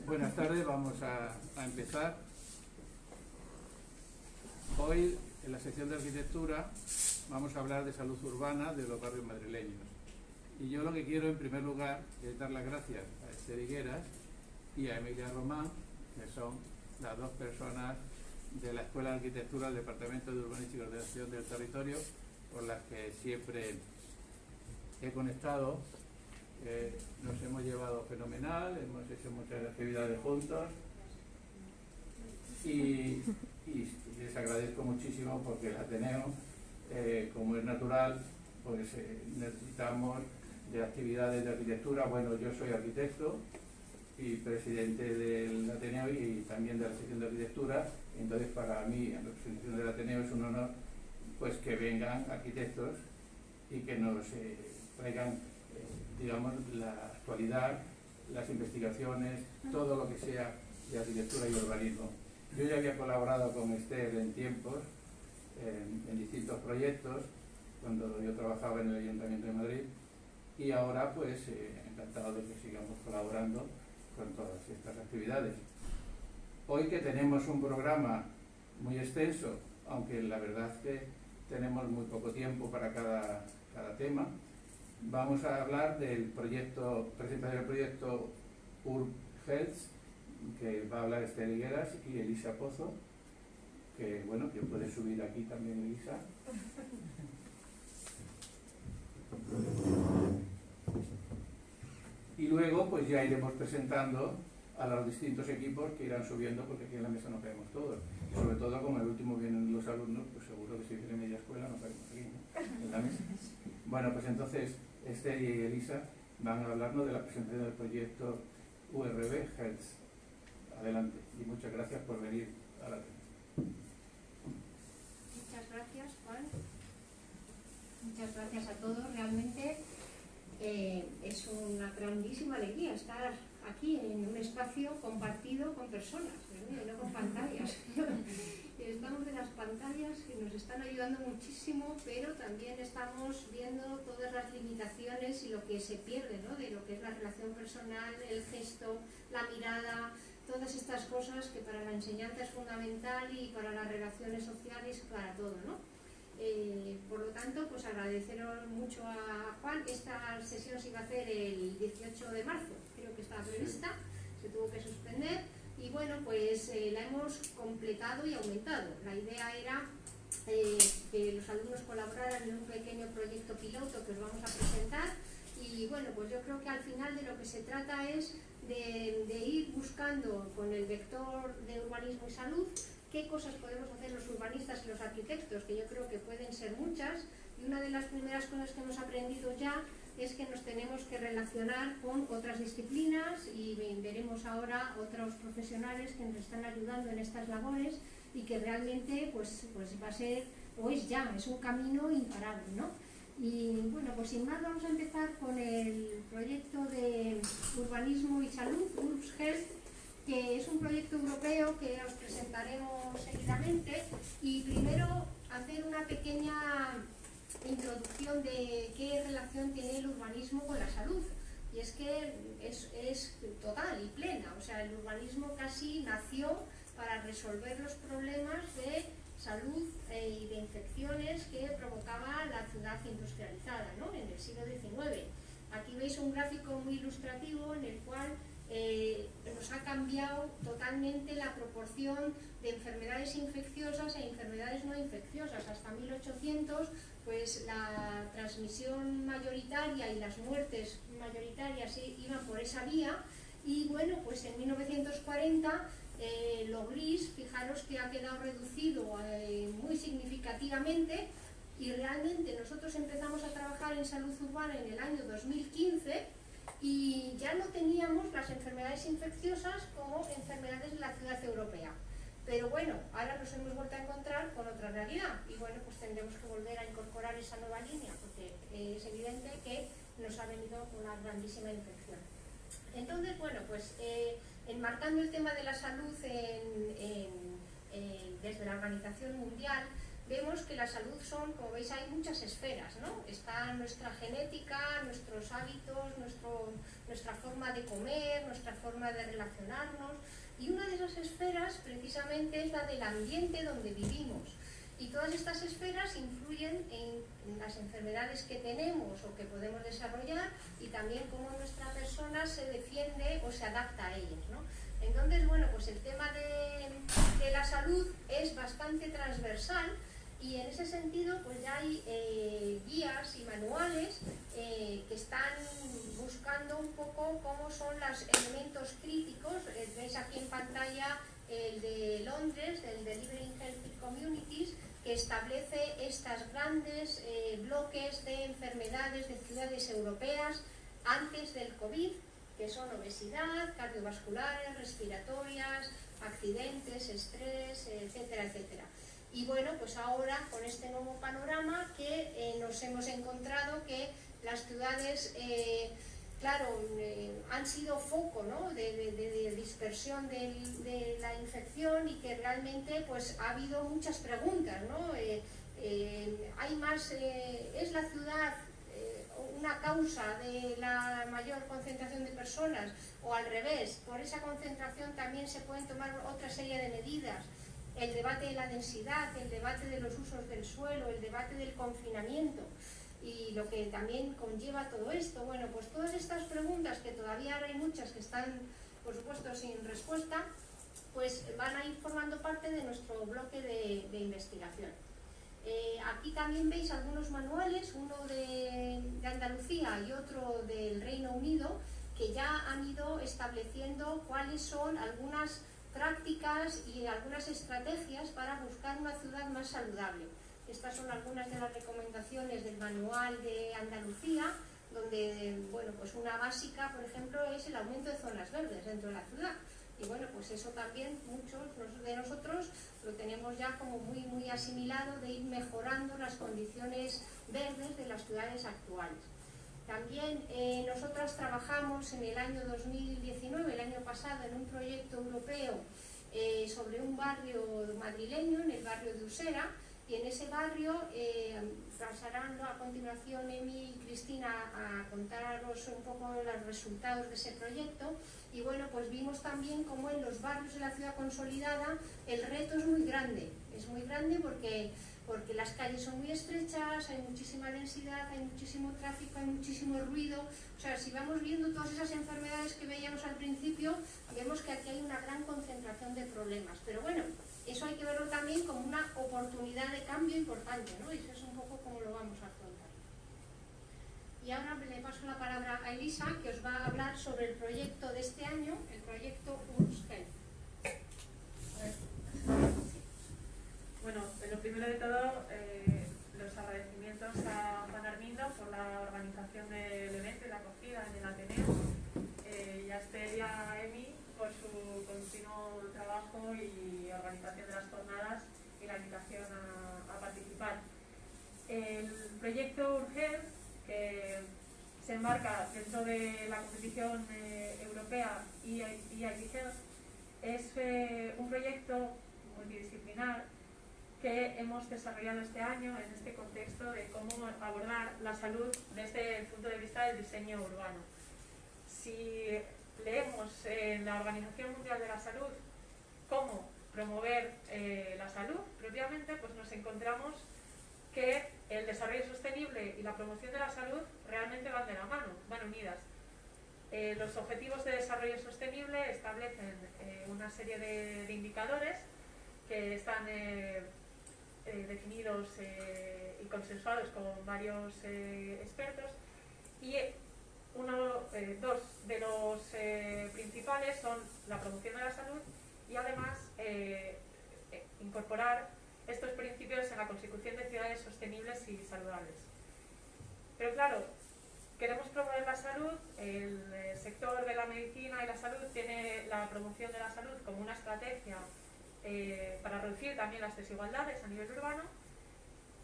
Buenas tardes, vamos a empezar. Hoy, en la sección de arquitectura, vamos a hablar de salud urbana de los barrios madrileños. Y yo lo que quiero, en primer lugar, es dar las gracias a Esther Higueras y a Emilia Román, que son las dos personas de la Escuela de Arquitectura del Departamento de Urbanística y Ordenación del Territorio, con las que siempre he conectado. Nos hemos llevado fenomenal, hemos hecho muchas actividades juntos y les agradezco muchísimo porque el Ateneo, como es natural, pues necesitamos de actividades de arquitectura. Bueno, yo soy arquitecto y presidente del Ateneo y también de la sección de arquitectura, entonces para mí, en representación del Ateneo, es un honor pues que vengan arquitectos y que nos traigan digamos, la actualidad, las investigaciones, todo lo que sea de arquitectura y urbanismo. Yo ya había colaborado con Esther en tiempos, en distintos proyectos, cuando yo trabajaba en el Ayuntamiento de Madrid, y ahora pues encantado de que sigamos colaborando con todas estas actividades. Hoy que tenemos un programa muy extenso, aunque la verdad es que tenemos muy poco tiempo para cada tema, vamos a hablar del proyecto, presentación del proyecto UrbHealth, que va a hablar Esther Higueras y Elisa Pozo, que bueno, que puede subir aquí también Elisa. Y luego pues ya iremos presentando a los distintos equipos que irán subiendo, porque aquí en la mesa no caemos todos. Y sobre todo, como el último vienen los alumnos, pues seguro que si viene media escuela no caemos aquí, ¿no? En la mesa. Bueno, pues entonces Esther y Elisa van a hablarnos de la presentación del proyecto UrbHealth. Adelante, y muchas gracias por venir a la reunión. Muchas gracias, Juan. Muchas gracias a todos. Realmente es una grandísima alegría estar aquí en un espacio compartido con personas, no con pantallas. Estamos de las pantallas que nos están ayudando muchísimo, pero también estamos viendo todas las limitaciones y lo que se pierde, ¿no? De lo que es la relación personal, el gesto, la mirada, todas estas cosas que para la enseñanza es fundamental y para las relaciones sociales, para todo, ¿no? Por lo tanto, pues agradeceros mucho a Juan. Esta sesión se iba a hacer el 18 de marzo, creo que estaba prevista, se tuvo que suspender y bueno, pues la hemos completado y aumentado. La idea era que los alumnos colaboraran en un pequeño proyecto piloto que os vamos a presentar y bueno, pues yo creo que al final de lo que se trata es de ir buscando con el vector de urbanismo y salud qué cosas podemos hacer los urbanistas y los arquitectos, que yo creo que pueden ser muchas, y una de las primeras cosas que hemos aprendido ya es que nos tenemos que relacionar con otras disciplinas y veremos ahora otros profesionales que nos están ayudando en estas labores y que realmente pues va a ser, o es ya, es un camino imparable, ¿no? Y bueno, pues sin más vamos a empezar con el proyecto de urbanismo y salud, UrbHealth, que es un proyecto europeo que os presentaremos seguidamente, y primero hacer una pequeña introducción de qué relación tiene el urbanismo con la salud. Y es que es total y plena, o sea, el urbanismo casi nació para resolver los problemas de salud y de infecciones que provocaba la ciudad industrializada, ¿no? En el siglo XIX. Aquí veis un gráfico muy ilustrativo en el cual nos ha cambiado totalmente la proporción de enfermedades infecciosas e enfermedades no infecciosas. Hasta 1800, pues la transmisión mayoritaria y las muertes mayoritarias iban por esa vía, y bueno, pues en 1940 lo gris, fijaros que ha quedado reducido muy significativamente, y realmente nosotros empezamos a trabajar en salud urbana en el año 2015 y ya no teníamos las enfermedades infecciosas como enfermedades de la ciudad europea. Pero bueno, ahora nos hemos vuelto a encontrar con otra realidad y bueno, pues tendremos que volver a incorporar esa nueva línea porque es evidente que nos ha venido una grandísima infección. Entonces, bueno, pues enmarcando el tema de la salud desde la Organización Mundial, vemos que la salud son, como veis, hay muchas esferas, ¿no? Está nuestra genética, nuestros hábitos, nuestra forma de comer, nuestra forma de relacionarnos, y una de esas esferas precisamente es la del ambiente donde vivimos. Y todas estas esferas influyen en las enfermedades que tenemos o que podemos desarrollar, y también cómo nuestra persona se defiende o se adapta a ellas, ¿no? Entonces, bueno, pues el tema de la salud es bastante transversal, y en ese sentido pues ya hay guías y manuales que están buscando un poco cómo son los elementos críticos. Veis aquí en pantalla el de Londres, del Delivering Healthy Communities, que establece estos grandes bloques de enfermedades de ciudades europeas antes del COVID, que son obesidad, cardiovasculares, respiratorias, accidentes, estrés, etcétera, etcétera. Y bueno, pues ahora con este nuevo panorama que nos hemos encontrado que las ciudades, claro, han sido foco, ¿no?, de dispersión de la infección, y que realmente pues ha habido muchas preguntas, ¿no? Hay más, ¿es la ciudad una causa de la mayor concentración de personas, o al revés? Por esa concentración también se pueden tomar otra serie de medidas. El debate de la densidad, el debate de los usos del suelo, el debate del confinamiento y lo que también conlleva todo esto. Bueno, pues todas estas preguntas, que todavía hay muchas que están, por supuesto, sin respuesta, pues van a ir formando parte de nuestro bloque de investigación. Aquí también veis algunos manuales, uno de Andalucía y otro del Reino Unido, que ya han ido estableciendo cuáles son algunas prácticas y algunas estrategias para buscar una ciudad más saludable. Estas son algunas de las recomendaciones del manual de Andalucía, donde, bueno, pues una básica, por ejemplo, es el aumento de zonas verdes dentro de la ciudad. Y bueno, pues eso también muchos de nosotros lo tenemos ya como muy asimilado, de ir mejorando las condiciones verdes de las ciudades actuales. También nosotras trabajamos en el año 2019, el año pasado, en un proyecto europeo sobre un barrio madrileño, en el barrio de Usera, y en ese barrio pasarán a continuación Emi y Cristina a contaros un poco los resultados de ese proyecto. Y bueno, pues vimos también cómo en los barrios de la ciudad consolidada el reto es muy grande porque las calles son muy estrechas, hay muchísima densidad, hay muchísimo tráfico, hay muchísimo ruido. O sea, si vamos viendo todas esas enfermedades que veíamos al principio, vemos que aquí hay una gran concentración de problemas. Pero bueno, eso hay que verlo también como una oportunidad de cambio importante, ¿no? Y eso es un poco como lo vamos a afrontar. Y ahora le paso la palabra a Elisa, que os va a hablar sobre el proyecto de este año, el proyecto Urus Health. Bueno, lo primero de todo, los agradecimientos a Juan Armindo por la organización del evento y la acogida en el Ateneo, y a Esther y a Emi por su continuo trabajo y organización de las jornadas y la invitación a participar. El proyecto Urgel, que se enmarca dentro de la competición europea EIT Health, es un proyecto multidisciplinar que hemos desarrollado este año en este contexto de cómo abordar la salud desde el punto de vista del diseño urbano. Si leemos en la Organización Mundial de la Salud cómo promover la salud propiamente, pues nos encontramos que el desarrollo sostenible y la promoción de la salud realmente van de la mano, van unidas. Los Objetivos de Desarrollo Sostenible establecen una serie de indicadores que están definidos y consensuados con varios expertos, y dos de los principales son la promoción de la salud y además incorporar estos principios en la consecución de ciudades sostenibles y saludables. Pero claro, queremos promover la salud, el sector de la medicina y la salud tiene la promoción de la salud como una estrategia para reducir también las desigualdades a nivel urbano,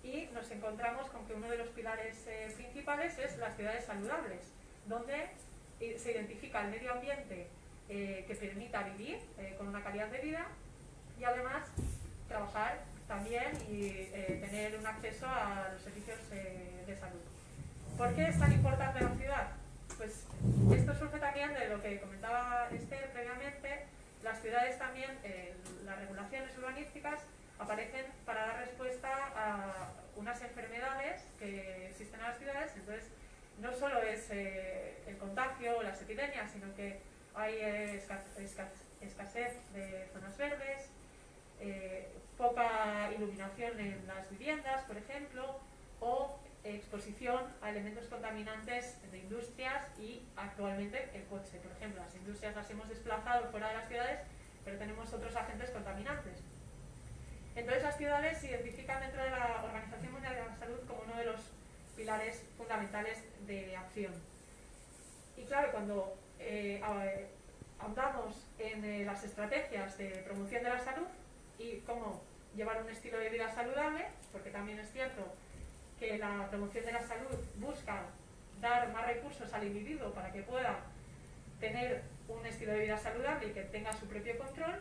y nos encontramos con que uno de los pilares principales es las ciudades saludables, donde se identifica el medio ambiente que permita vivir con una calidad de vida, y además trabajar también y tener un acceso a los servicios de salud. ¿Por qué es tan importante la ciudad? Pues esto surge también de lo que comentaba Esther previamente. Las ciudades también, las regulaciones urbanísticas aparecen para dar respuesta a unas enfermedades que existen en las ciudades. Entonces, no solo es el contagio o las epidemias, sino que hay escasez de zonas verdes, poca iluminación en las viviendas, por ejemplo, o exposición a elementos contaminantes de industrias y actualmente el coche. Por ejemplo, las industrias las hemos desplazado fuera de las ciudades, pero tenemos otros agentes contaminantes. Entonces las ciudades se identifican dentro de la Organización Mundial de la Salud como uno de los pilares fundamentales de acción. Y claro, cuando ahondamos en las estrategias de promoción de la salud y cómo llevar un estilo de vida saludable, porque también es cierto que la promoción de la salud busca dar más recursos al individuo para que pueda tener un estilo de vida saludable y que tenga su propio control,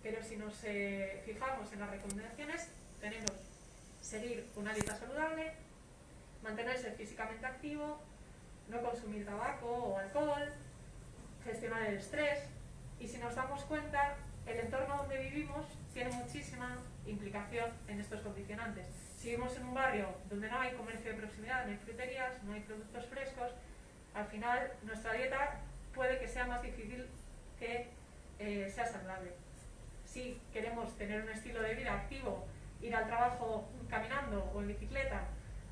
pero si nos fijamos en las recomendaciones, tenemos seguir una dieta saludable, mantenerse físicamente activo, no consumir tabaco o alcohol, gestionar el estrés, y si nos damos cuenta, el entorno donde vivimos tiene muchísima implicación en estos condicionantes. Si vivimos en un barrio donde no hay comercio de proximidad, no hay fruterías, no hay productos frescos, al final nuestra dieta puede que sea más difícil que sea saludable. Si queremos tener un estilo de vida activo, ir al trabajo caminando o en bicicleta,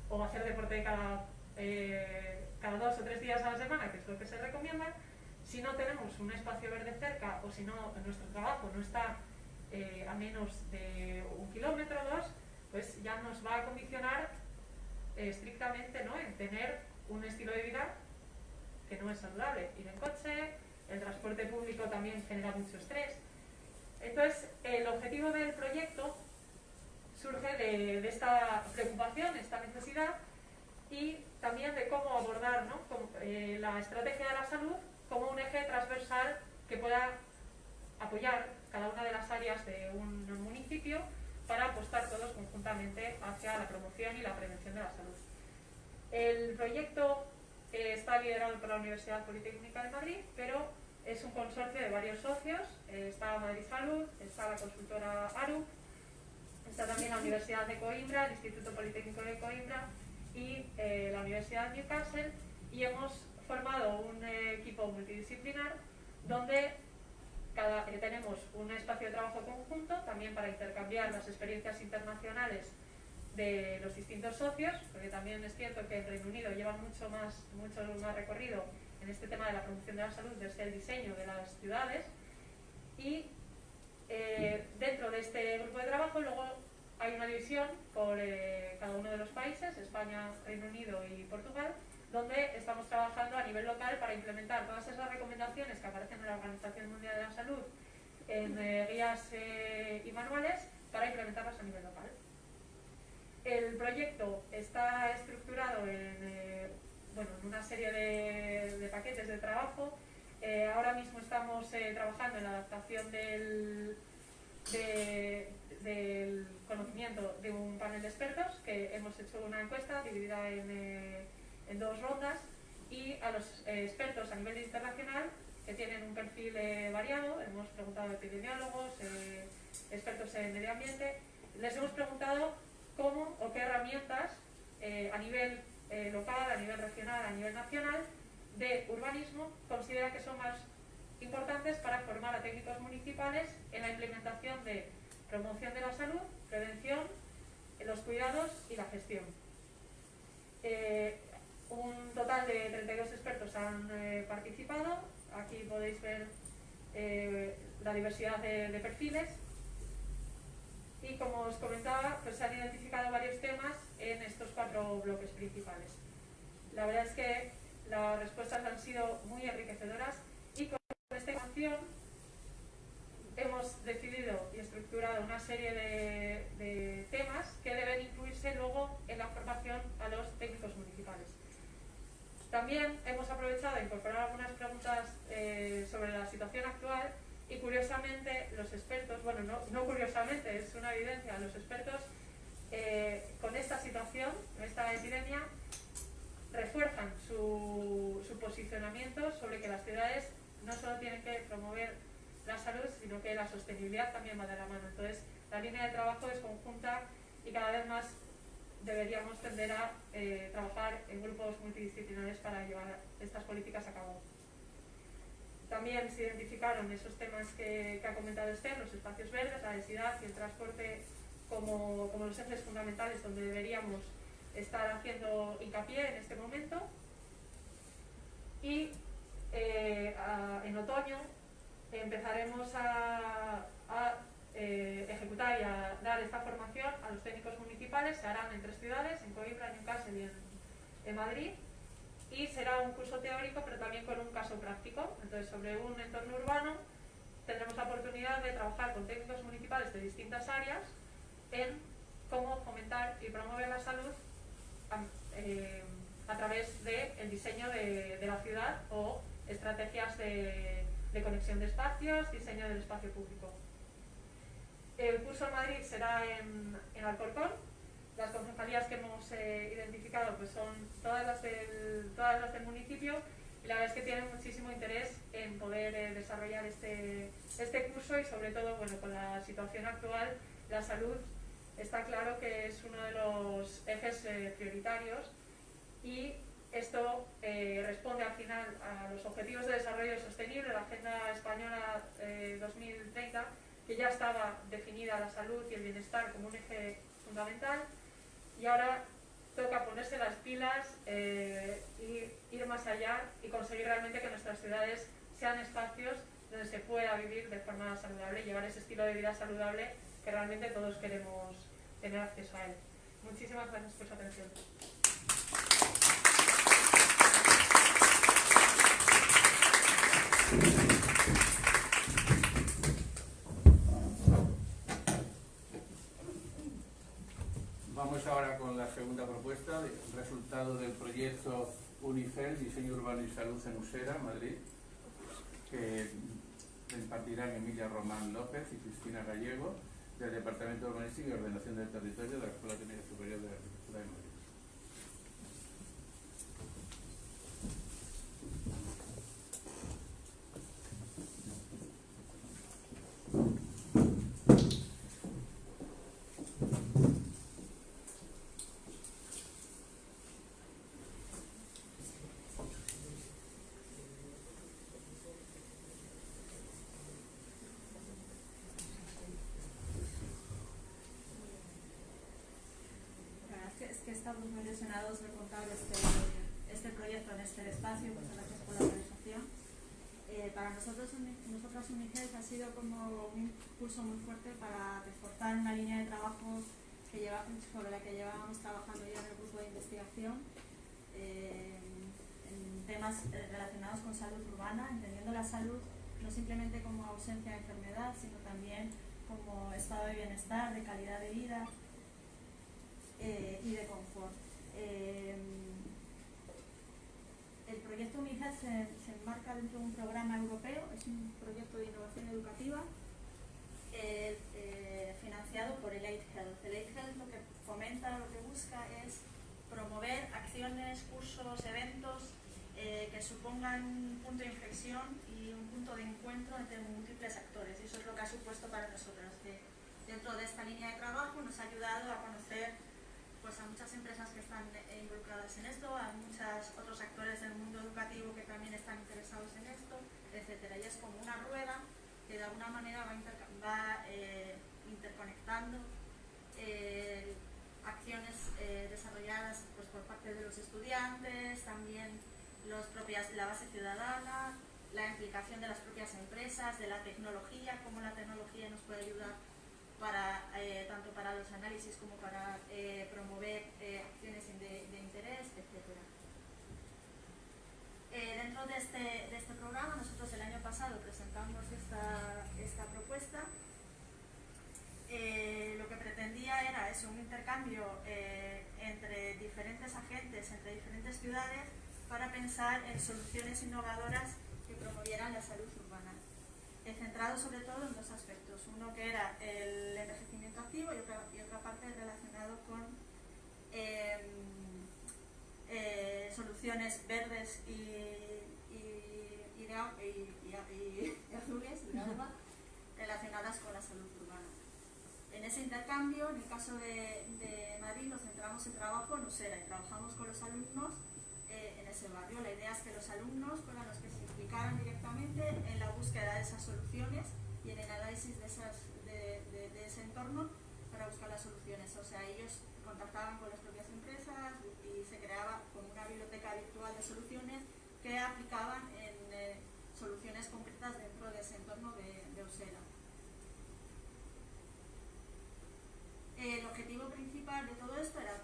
o hacer deporte cada 2 o 3 días a la semana, que es lo que se recomienda, si no tenemos un espacio verde cerca o si no nuestro trabajo no está a menos de 1 kilómetro o 2, pues ya nos va a condicionar estrictamente, ¿no?, en tener un estilo de vida que no es saludable. Ir en coche, el transporte público también genera mucho estrés. Entonces, el objetivo del proyecto surge de esta preocupación, esta necesidad, y también de cómo abordar, ¿no?, la estrategia de la salud como un eje transversal que pueda apoyar cada una de las áreas de un municipio para apostar todos conjuntamente hacia la promoción y la prevención de la salud. El proyecto está liderado por la Universidad Politécnica de Madrid, pero es un consorcio de varios socios. Está Madrid Salud, está la consultora ARU, está también la Universidad de Coimbra, el Instituto Politécnico de Coimbra y la Universidad de Newcastle, y hemos formado un equipo multidisciplinar donde tenemos un espacio de trabajo conjunto también para intercambiar las experiencias internacionales de los distintos socios, porque también es cierto que el Reino Unido lleva mucho más recorrido en este tema de la promoción de la salud desde el diseño de las ciudades. Y dentro de este grupo de trabajo luego hay una división por cada uno de los países, España, Reino Unido y Portugal, donde estamos trabajando a nivel local para implementar todas esas recomendaciones que aparecen en la Organización Mundial de la Salud en guías y manuales, para implementarlas a nivel local. El proyecto está estructurado en una serie de paquetes de trabajo. Ahora mismo estamos trabajando en la adaptación del conocimiento de un panel de expertos, que hemos hecho una encuesta dividida en 2 rondas, y a los expertos a nivel internacional, que tienen un perfil variado. Hemos preguntado a epidemiólogos, expertos en medio ambiente, les hemos preguntado cómo o qué herramientas a nivel local, a nivel regional, a nivel nacional de urbanismo considera que son más importantes para formar a técnicos municipales en la implementación de promoción de la salud, prevención, los cuidados y la gestión. Un total de 32 expertos han participado. Aquí podéis ver la diversidad de perfiles. Y como os comentaba, pues se han identificado varios temas en estos 4 bloques principales. La verdad es que las respuestas han sido muy enriquecedoras, y con esta información hemos decidido y estructurado una serie de temas que deben incluirse luego en la formación a los técnicos municipales. También hemos aprovechado de incorporar algunas preguntas sobre la situación actual, y y curiosamente los expertos, bueno, no curiosamente, es una evidencia, los expertos con esta situación, esta epidemia, refuerzan su posicionamiento sobre que las ciudades no solo tienen que promover la salud, sino que la sostenibilidad también va de la mano. Entonces, la línea de trabajo es conjunta y cada vez más deberíamos tender a trabajar en grupos multidisciplinares para llevar estas políticas a cabo. También se identificaron esos temas que ha comentado Esther, los espacios verdes, la densidad y el transporte como los ejes fundamentales donde deberíamos estar haciendo hincapié en este momento. Y en otoño empezaremos a ejecutar y a dar esta formación a los técnicos municipales. Se harán en 3 ciudades, en Coimbra, en Newcastle y en Madrid, y será un curso teórico pero también con un caso práctico. Entonces, sobre un entorno urbano tendremos la oportunidad de trabajar con técnicos municipales de distintas áreas en cómo fomentar y promover la salud a través del diseño de la ciudad o estrategias de conexión de espacios, diseño del espacio público. El curso en Madrid será en Alcorcón. Las concejalías que hemos identificado pues son todas las del municipio, y la verdad es que tienen muchísimo interés en poder desarrollar este curso, y sobre todo, bueno, con la situación actual, la salud está claro que es uno de los ejes prioritarios, y esto responde al final a los Objetivos de Desarrollo Sostenible, la Agenda Española 2030, que ya estaba definida la salud y el bienestar como un eje fundamental, y ahora toca ponerse las pilas y ir más allá y conseguir realmente que nuestras ciudades sean espacios donde se pueda vivir de forma saludable y llevar ese estilo de vida saludable que realmente todos queremos tener acceso a él. Muchísimas gracias por su atención. Vamos ahora con la segunda propuesta, el resultado del proyecto UNICEF, Diseño Urbano y Salud en Usera, Madrid, que impartirán Emilia Román López y Cristina Gallego, del Departamento de Urbanística y Ordenación del Territorio de la Escuela Técnica Superior de Arquitectura de Madrid. Que estamos muy ilusionados de contar este proyecto en este espacio. Muchas gracias por la organización. Para nosotras UNICEF ha sido como un impulso muy fuerte para reforzar una línea de trabajo sobre la que llevábamos trabajando ya en el grupo de investigación en temas relacionados con salud urbana, entendiendo la salud no simplemente como ausencia de enfermedad, sino también como estado de bienestar, de calidad de vida y de confort. El proyecto UNICEF se enmarca dentro de un programa europeo, es un proyecto de innovación educativa financiado por el Aid Health. El Aid Health lo que fomenta, lo que busca es promover acciones, cursos, eventos que supongan un punto de inflexión y un punto de encuentro entre múltiples actores, y eso es lo que ha supuesto para nosotros. Dentro de esta línea de trabajo nos ha ayudado a conocer pues a muchas empresas que están involucradas en esto, a muchos otros actores del mundo educativo que también están interesados en esto, etcétera. Y es como una rueda que de alguna manera va interconectando acciones desarrolladas pues, por parte de los estudiantes, también la base ciudadana, la implicación de las propias empresas, de la tecnología, cómo la tecnología nos puede ayudar tanto para los análisis como para promover acciones de interés, etc. Dentro de este programa, nosotros el año pasado presentamos esta propuesta. Lo que pretendía era un intercambio entre diferentes agentes, entre diferentes ciudades, para pensar en soluciones innovadoras que promovieran la salud urbana. centrado sobre todo en dos aspectos. Uno que era el envejecimiento activo y otra parte relacionado con soluciones verdes y azules de agua relacionadas con la salud urbana. En ese intercambio, en el caso de Madrid, nos centramos en trabajo en Usera y trabajamos con los alumnos en ese barrio. La idea es que los alumnos fueran los que se implicaran directamente en la búsqueda de esas soluciones y en el análisis de ese entorno para buscar las soluciones. O sea, ellos contactaban con las propias empresas y se creaba como una biblioteca virtual de soluciones que aplicaban en soluciones concretas dentro de ese entorno de Usera. El objetivo principal de todo esto era,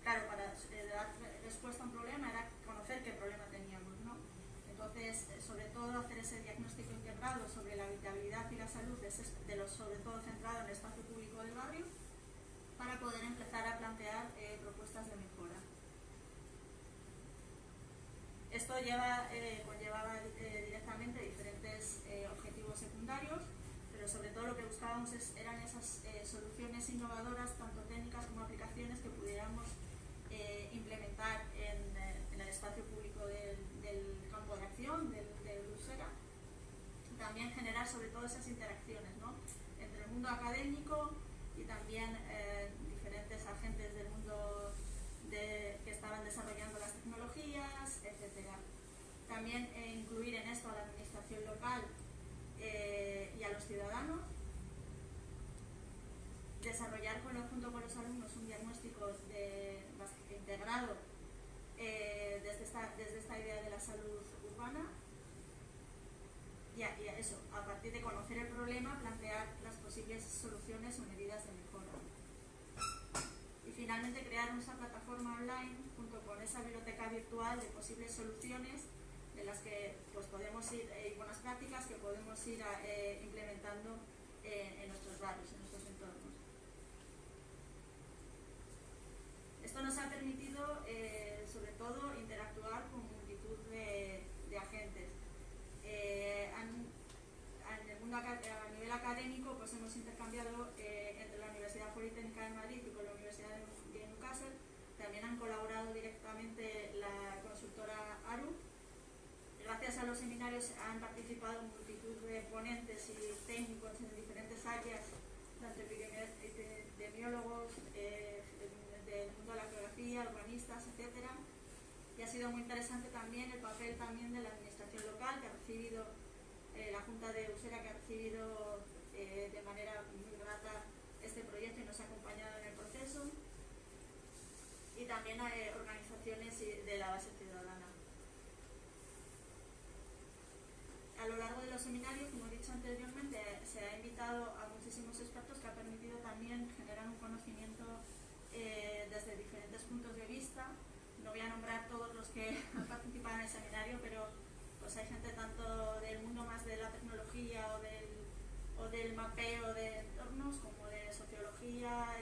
claro, para dar respuesta a un problema, era conocer qué problema teníamos, ¿no? Entonces, sobre todo hacer ese diagnóstico integrado sobre la habitabilidad y la salud, sobre todo centrado en el espacio público del barrio, para poder empezar a plantear propuestas de mejora. Esto conllevaba directamente diferentes objetivos secundarios, pero sobre todo lo que buscábamos eran esas soluciones innovadoras, tanto técnicas como aplicaciones, que pudiéramos implementar en el espacio público del campo de acción, del Usera. También generar sobre todo esas interacciones, ¿no?, entre el mundo académico y también diferentes agentes del mundo que estaban desarrollando las tecnologías, etc. También incluir en esto a la administración local y a los ciudadanos. Desarrollar junto con los alumnos un diagnóstico integrado desde esta idea de la salud urbana y eso, a partir de conocer el problema, plantear las posibles soluciones o medidas de mejora. Y finalmente crear esa plataforma online junto con esa biblioteca virtual de posibles soluciones de las que pues, podemos ir, y buenas prácticas que podemos ir implementando en nuestros barrios, en nuestros entornos. Esto nos ha permitido, sobre todo, interactuar con multitud de agentes. A nivel académico, pues hemos intercambiado entre la Universidad Politécnica de Madrid y con la Universidad de Newcastle. También han colaborado directamente la consultora ARU. Gracias a los seminarios han participado multitud de ponentes y técnicos en diferentes áreas, tanto epidemiólogos, del mundo de la geografía, urbanistas, etc. Y ha sido muy interesante también el papel también de la administración local, que ha recibido, la Junta de Usera, que ha recibido de manera muy grata este proyecto y nos ha acompañado en el proceso, y también organizaciones de la base ciudadana. A lo largo de los seminarios, como he dicho anteriormente, se ha invitado a muchísimos expertos, que ha permitido también generar un conocimiento desde diferentes puntos de vista. No voy a nombrar todos los que han participado en el seminario, pero pues hay gente tanto del mundo más de la tecnología o del mapeo de entornos, como de sociología,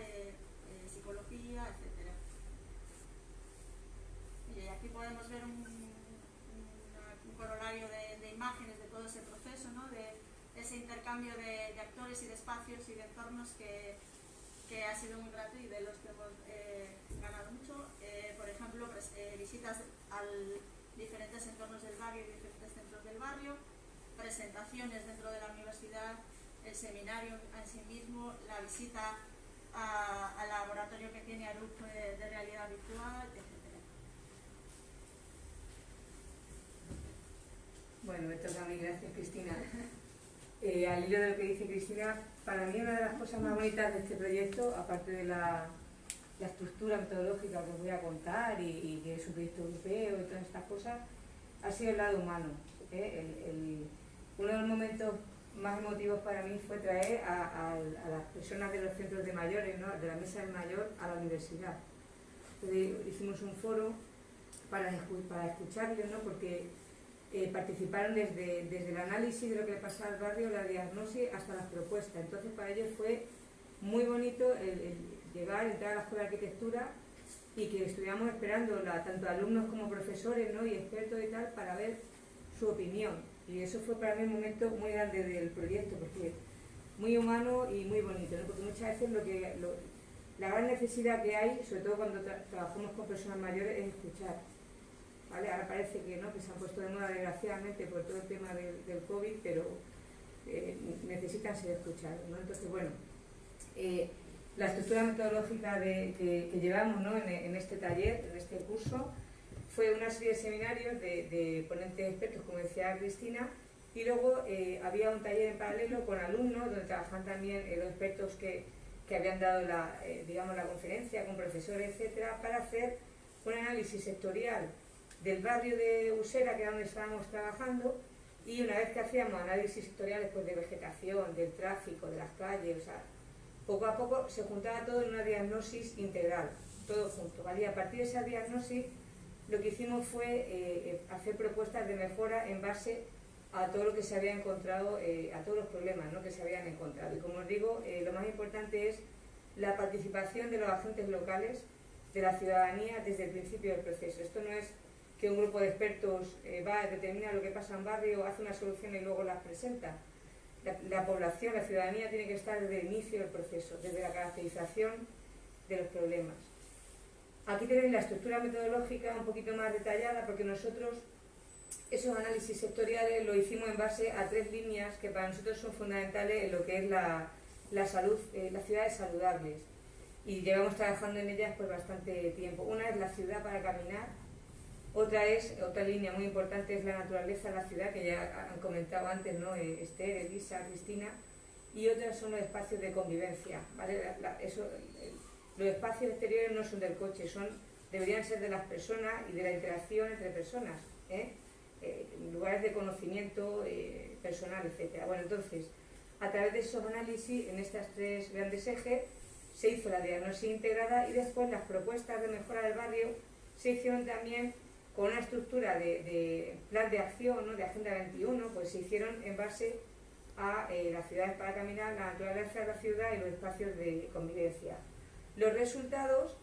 psicología, etc. Y aquí podemos ver un corolario de imágenes de todo ese proceso, ¿no?, de ese intercambio de actores y de espacios y de entornos que ha sido muy grato y de los que hemos ganado mucho. Por ejemplo, pues, visitas a diferentes entornos del barrio y diferentes centros del barrio, presentaciones dentro de la universidad, el seminario en sí mismo, la visita al laboratorio que tiene ARUP de realidad virtual, etc. Bueno, me toca a mí, gracias Cristina. Al hilo de lo que dice Cristina, para mí una de las cosas más bonitas de este proyecto, aparte de la estructura metodológica que os voy a contar y que es un proyecto europeo y todas estas cosas, ha sido el lado humano. Uno de los momentos más emotivos para mí fue traer a las personas de los centros de mayores, ¿no?, de la mesa del mayor, a la universidad. Entonces, hicimos un foro para escucharlos, ¿no?, porque participaron desde el análisis de lo que le pasaba al barrio, la diagnosis, hasta las propuestas. Entonces para ellos fue muy bonito el llegar, entrar a la Escuela de Arquitectura y que estuviéramos esperando tanto alumnos como profesores, ¿no?, y expertos y tal, para ver su opinión. Y eso fue para mí un momento muy grande del proyecto, porque muy humano y muy bonito, ¿no? Porque muchas veces la gran necesidad que hay, sobre todo cuando trabajamos con personas mayores, es escuchar. ¿Vale? Ahora parece que no, que se han puesto de moda desgraciadamente por todo el tema del COVID, pero necesitan ser escuchados, ¿no? Entonces, bueno, la estructura metodológica que llevamos, ¿no? en este taller, en este curso, fue una serie de seminarios de ponentes expertos, como decía Cristina, y luego había un taller en paralelo con alumnos, donde trabajan también los expertos que habían dado digamos, la conferencia, con profesores, etcétera, para hacer un análisis sectorial del barrio de Usera, que era donde estábamos trabajando, y una vez que hacíamos análisis sectoriales pues, de vegetación, del tráfico, de las calles, o sea, poco a poco se juntaba todo en una diagnosis integral, todo junto, ¿vale? Y a partir de esa diagnosis lo que hicimos fue hacer propuestas de mejora en base a todo lo que se había encontrado, a todos los problemas, ¿no? que se habían encontrado. Y como os digo, lo más importante es la participación de los agentes locales, de la ciudadanía desde el principio del proceso. Esto no es que un grupo de expertos va a determinar lo que pasa en un barrio, hace una solución y luego las presenta. La población, la ciudadanía tiene que estar desde el inicio del proceso, desde la caracterización de los problemas. Aquí tenéis la estructura metodológica un poquito más detallada, porque nosotros esos análisis sectoriales lo hicimos en base a 3 líneas que para nosotros son fundamentales en lo que es la salud, las ciudades saludables. Y llevamos trabajando en ellas por bastante tiempo. Una es la ciudad para caminar, otra línea muy importante es la naturaleza de la ciudad, que ya han comentado antes, ¿no? Esther, Elisa, Cristina, y otras son los espacios de convivencia, ¿vale? Los espacios exteriores no son del coche, deberían ser de las personas y de la interacción entre personas, lugares de conocimiento personal, etc. Bueno, entonces, a través de esos análisis, en estas 3 grandes ejes, se hizo la diagnosis integrada y después las propuestas de mejora del barrio se hicieron también con una estructura de plan de acción, ¿no? de Agenda 21, pues se hicieron en base a las ciudades para caminar, la naturaleza de la ciudad y los espacios de convivencia. Los resultados,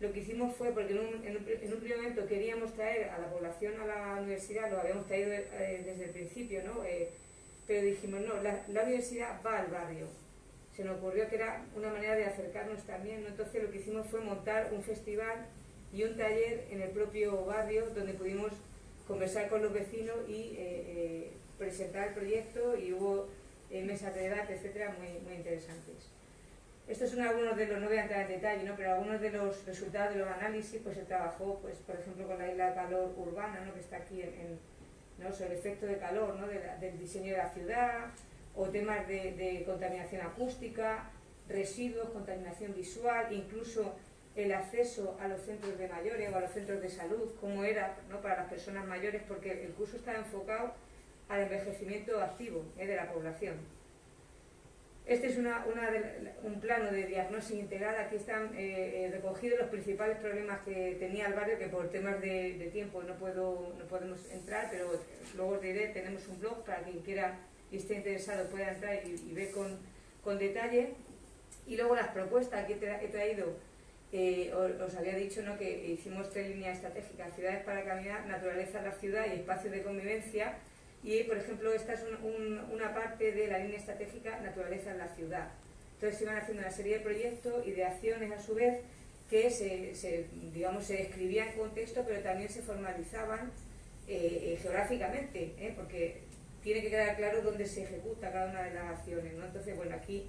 lo que hicimos fue, porque en un primer momento queríamos traer a la población a la universidad, lo habíamos traído desde el principio, ¿no? Pero dijimos, no, la universidad va al barrio. Se nos ocurrió que era una manera de acercarnos también, ¿no? Entonces lo que hicimos fue montar un festival y un taller en el propio barrio, donde pudimos conversar con los vecinos y presentar el proyecto, y hubo mesas de debate, etcétera, muy interesantes. Estos son algunos de los, no voy a entrar en detalle, ¿no? Pero algunos de los resultados de los análisis, pues se trabajó, pues, por ejemplo, con la isla de calor urbana, ¿no? que está aquí, ¿no? sobre el efecto de calor, ¿no? del diseño de la ciudad, o temas de contaminación acústica, residuos, contaminación visual, incluso el acceso a los centros de mayores o a los centros de salud, cómo era, ¿no? para las personas mayores, porque el curso estaba enfocado al envejecimiento activo de la población. Este es un plano de diagnóstico integral. Aquí están recogidos los principales problemas que tenía el barrio, que por temas de tiempo no podemos entrar, pero luego os diré, tenemos un blog para quien quiera y esté interesado pueda entrar y ver con detalle. Y luego las propuestas, aquí he traído, os había dicho, ¿no? que hicimos 3 líneas estratégicas: ciudades para caminar, naturaleza de la ciudad y espacios de convivencia. Y, por ejemplo, esta es una parte de la línea estratégica naturaleza en la ciudad. Entonces se iban haciendo una serie de proyectos y de acciones a su vez que se describían en contexto, pero también se formalizaban geográficamente, porque tiene que quedar claro dónde se ejecuta cada una de las acciones, ¿no? Entonces, bueno, aquí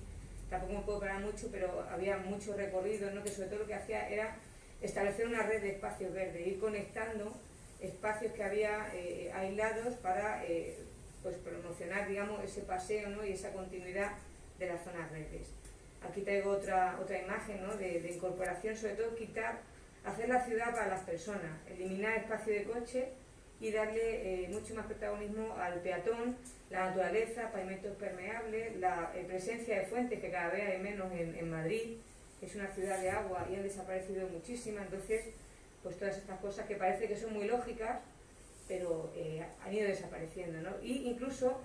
tampoco me puedo parar mucho, pero había mucho recorrido, ¿no? que sobre todo lo que hacía era establecer una red de espacios verdes, ir conectando espacios que había aislados para pues promocionar, digamos, ese paseo, ¿no? y esa continuidad de las zonas verdes. Aquí traigo otra imagen, ¿no? de incorporación, sobre todo hacer la ciudad para las personas, eliminar espacio de coche y darle mucho más protagonismo al peatón, la naturaleza, pavimentos permeables, la presencia de fuentes, que cada vez hay menos en Madrid, que es una ciudad de agua y han desaparecido muchísimas. Entonces, pues todas estas cosas que parece que son muy lógicas, pero han ido desapareciendo, ¿no? Y incluso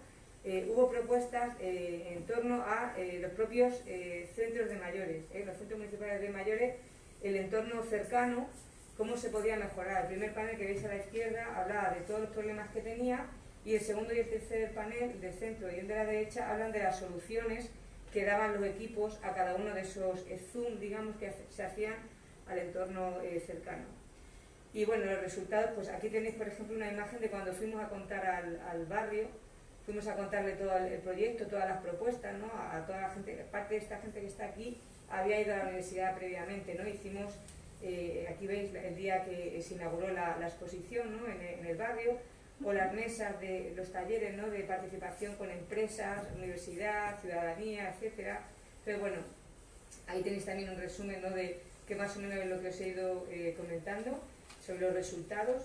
hubo propuestas en torno a los propios centros de mayores, los centros municipales de mayores, el entorno cercano, cómo se podía mejorar. El primer panel que veis a la izquierda hablaba de todos los problemas que tenía, Y el segundo y el tercer panel, el del centro y el de la derecha, hablan de las soluciones que daban los equipos a cada uno de esos zoom, digamos, que se hacían al entorno cercano. Y bueno, los resultados, pues aquí tenéis, por ejemplo, una imagen de cuando fuimos a contar al barrio, fuimos a contarle todo el proyecto, todas las propuestas, ¿no? A toda la gente, parte de esta gente que está aquí había ido a la universidad previamente, ¿no? Hicimos, aquí veis el día que se inauguró la exposición, ¿no? En el barrio, o las mesas de los talleres, ¿no? De participación con empresas, universidad, ciudadanía, etcétera. Pero bueno, ahí tenéis también un resumen, ¿no? De que más o menos es lo que os he ido comentando sobre los resultados.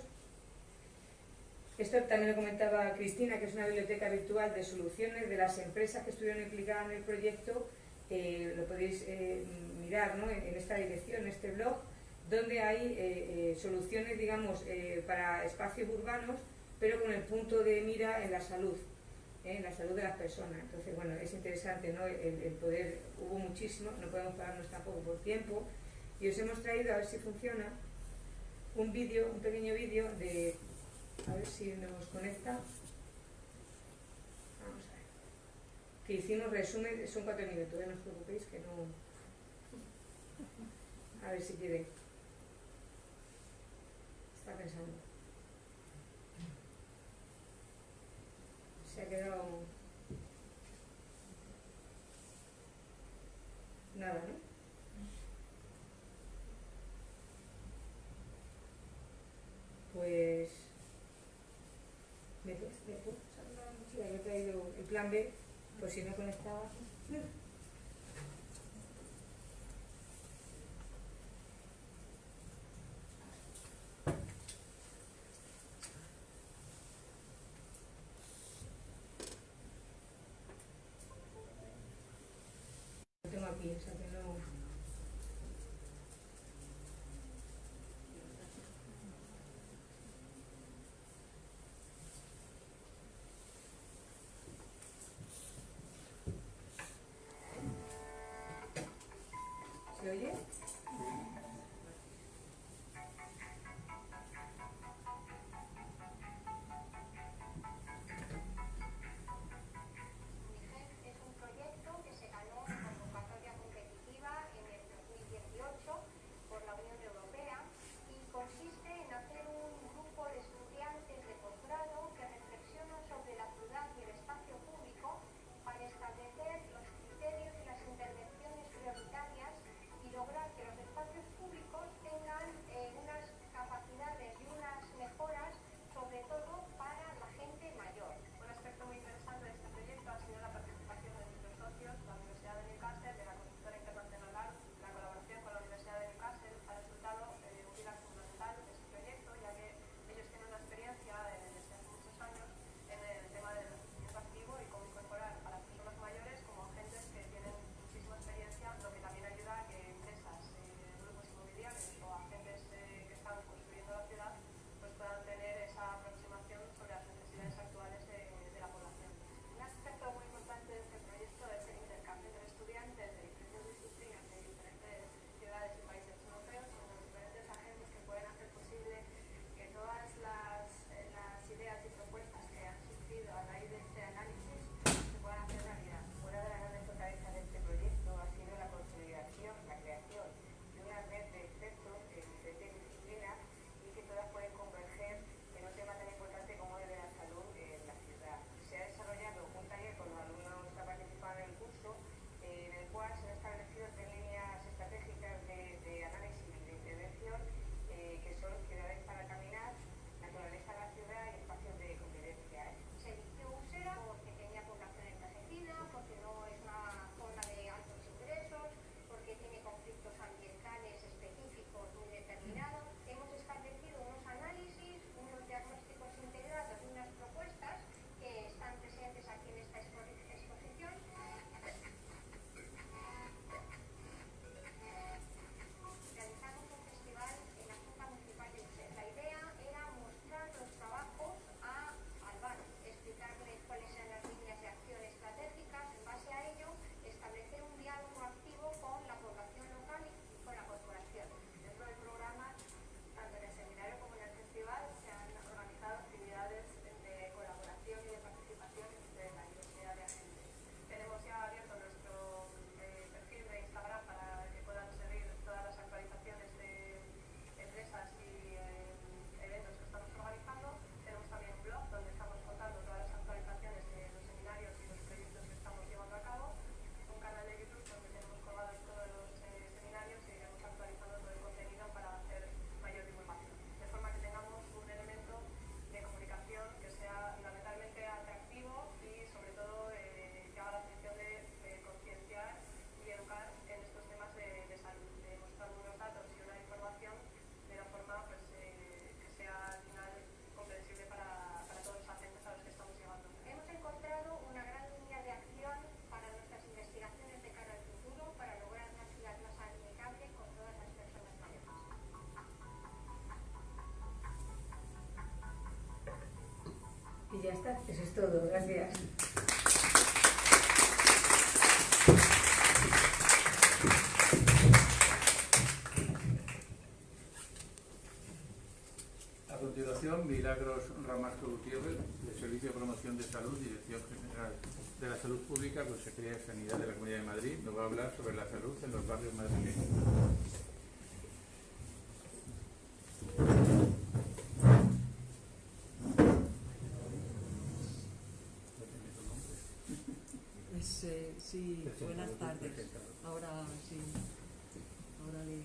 Esto también lo comentaba Cristina, que es una biblioteca virtual de soluciones de las empresas que estuvieron implicadas en el proyecto. Lo podéis mirar, ¿no? en esta dirección, en este blog, donde hay soluciones, digamos, para espacios urbanos, pero con el punto de mira en la salud de las personas. Entonces, bueno, es interesante, ¿no? el poder, hubo muchísimo, no podemos pararnos tampoco por tiempo, y os hemos traído, a ver si funciona, un vídeo, un pequeño vídeo de, a ver si nos conecta, vamos a ver, que hicimos resumen, son 4 minutos, no os preocupéis que no, a ver si quiere, está pensando. Se ha quedado nada, ¿no? Pues me puedo salvar la mochila, yo he traído el plan B, por si no conectaba. Lo tengo aquí, o sea que no. ¿Se oye? Es un proyecto que se ganó convocatoria competitiva está, eso es todo, gracias. A continuación, Milagros Ramasco Gutiérrez, del Servicio de Promoción de Salud, Dirección General de la Salud Pública, Consejería de Sanidad de la Comunidad de Madrid, nos va a hablar sobre la salud en los barrios madrileños. Sí, buenas tardes. Ahora sí. Ahora le...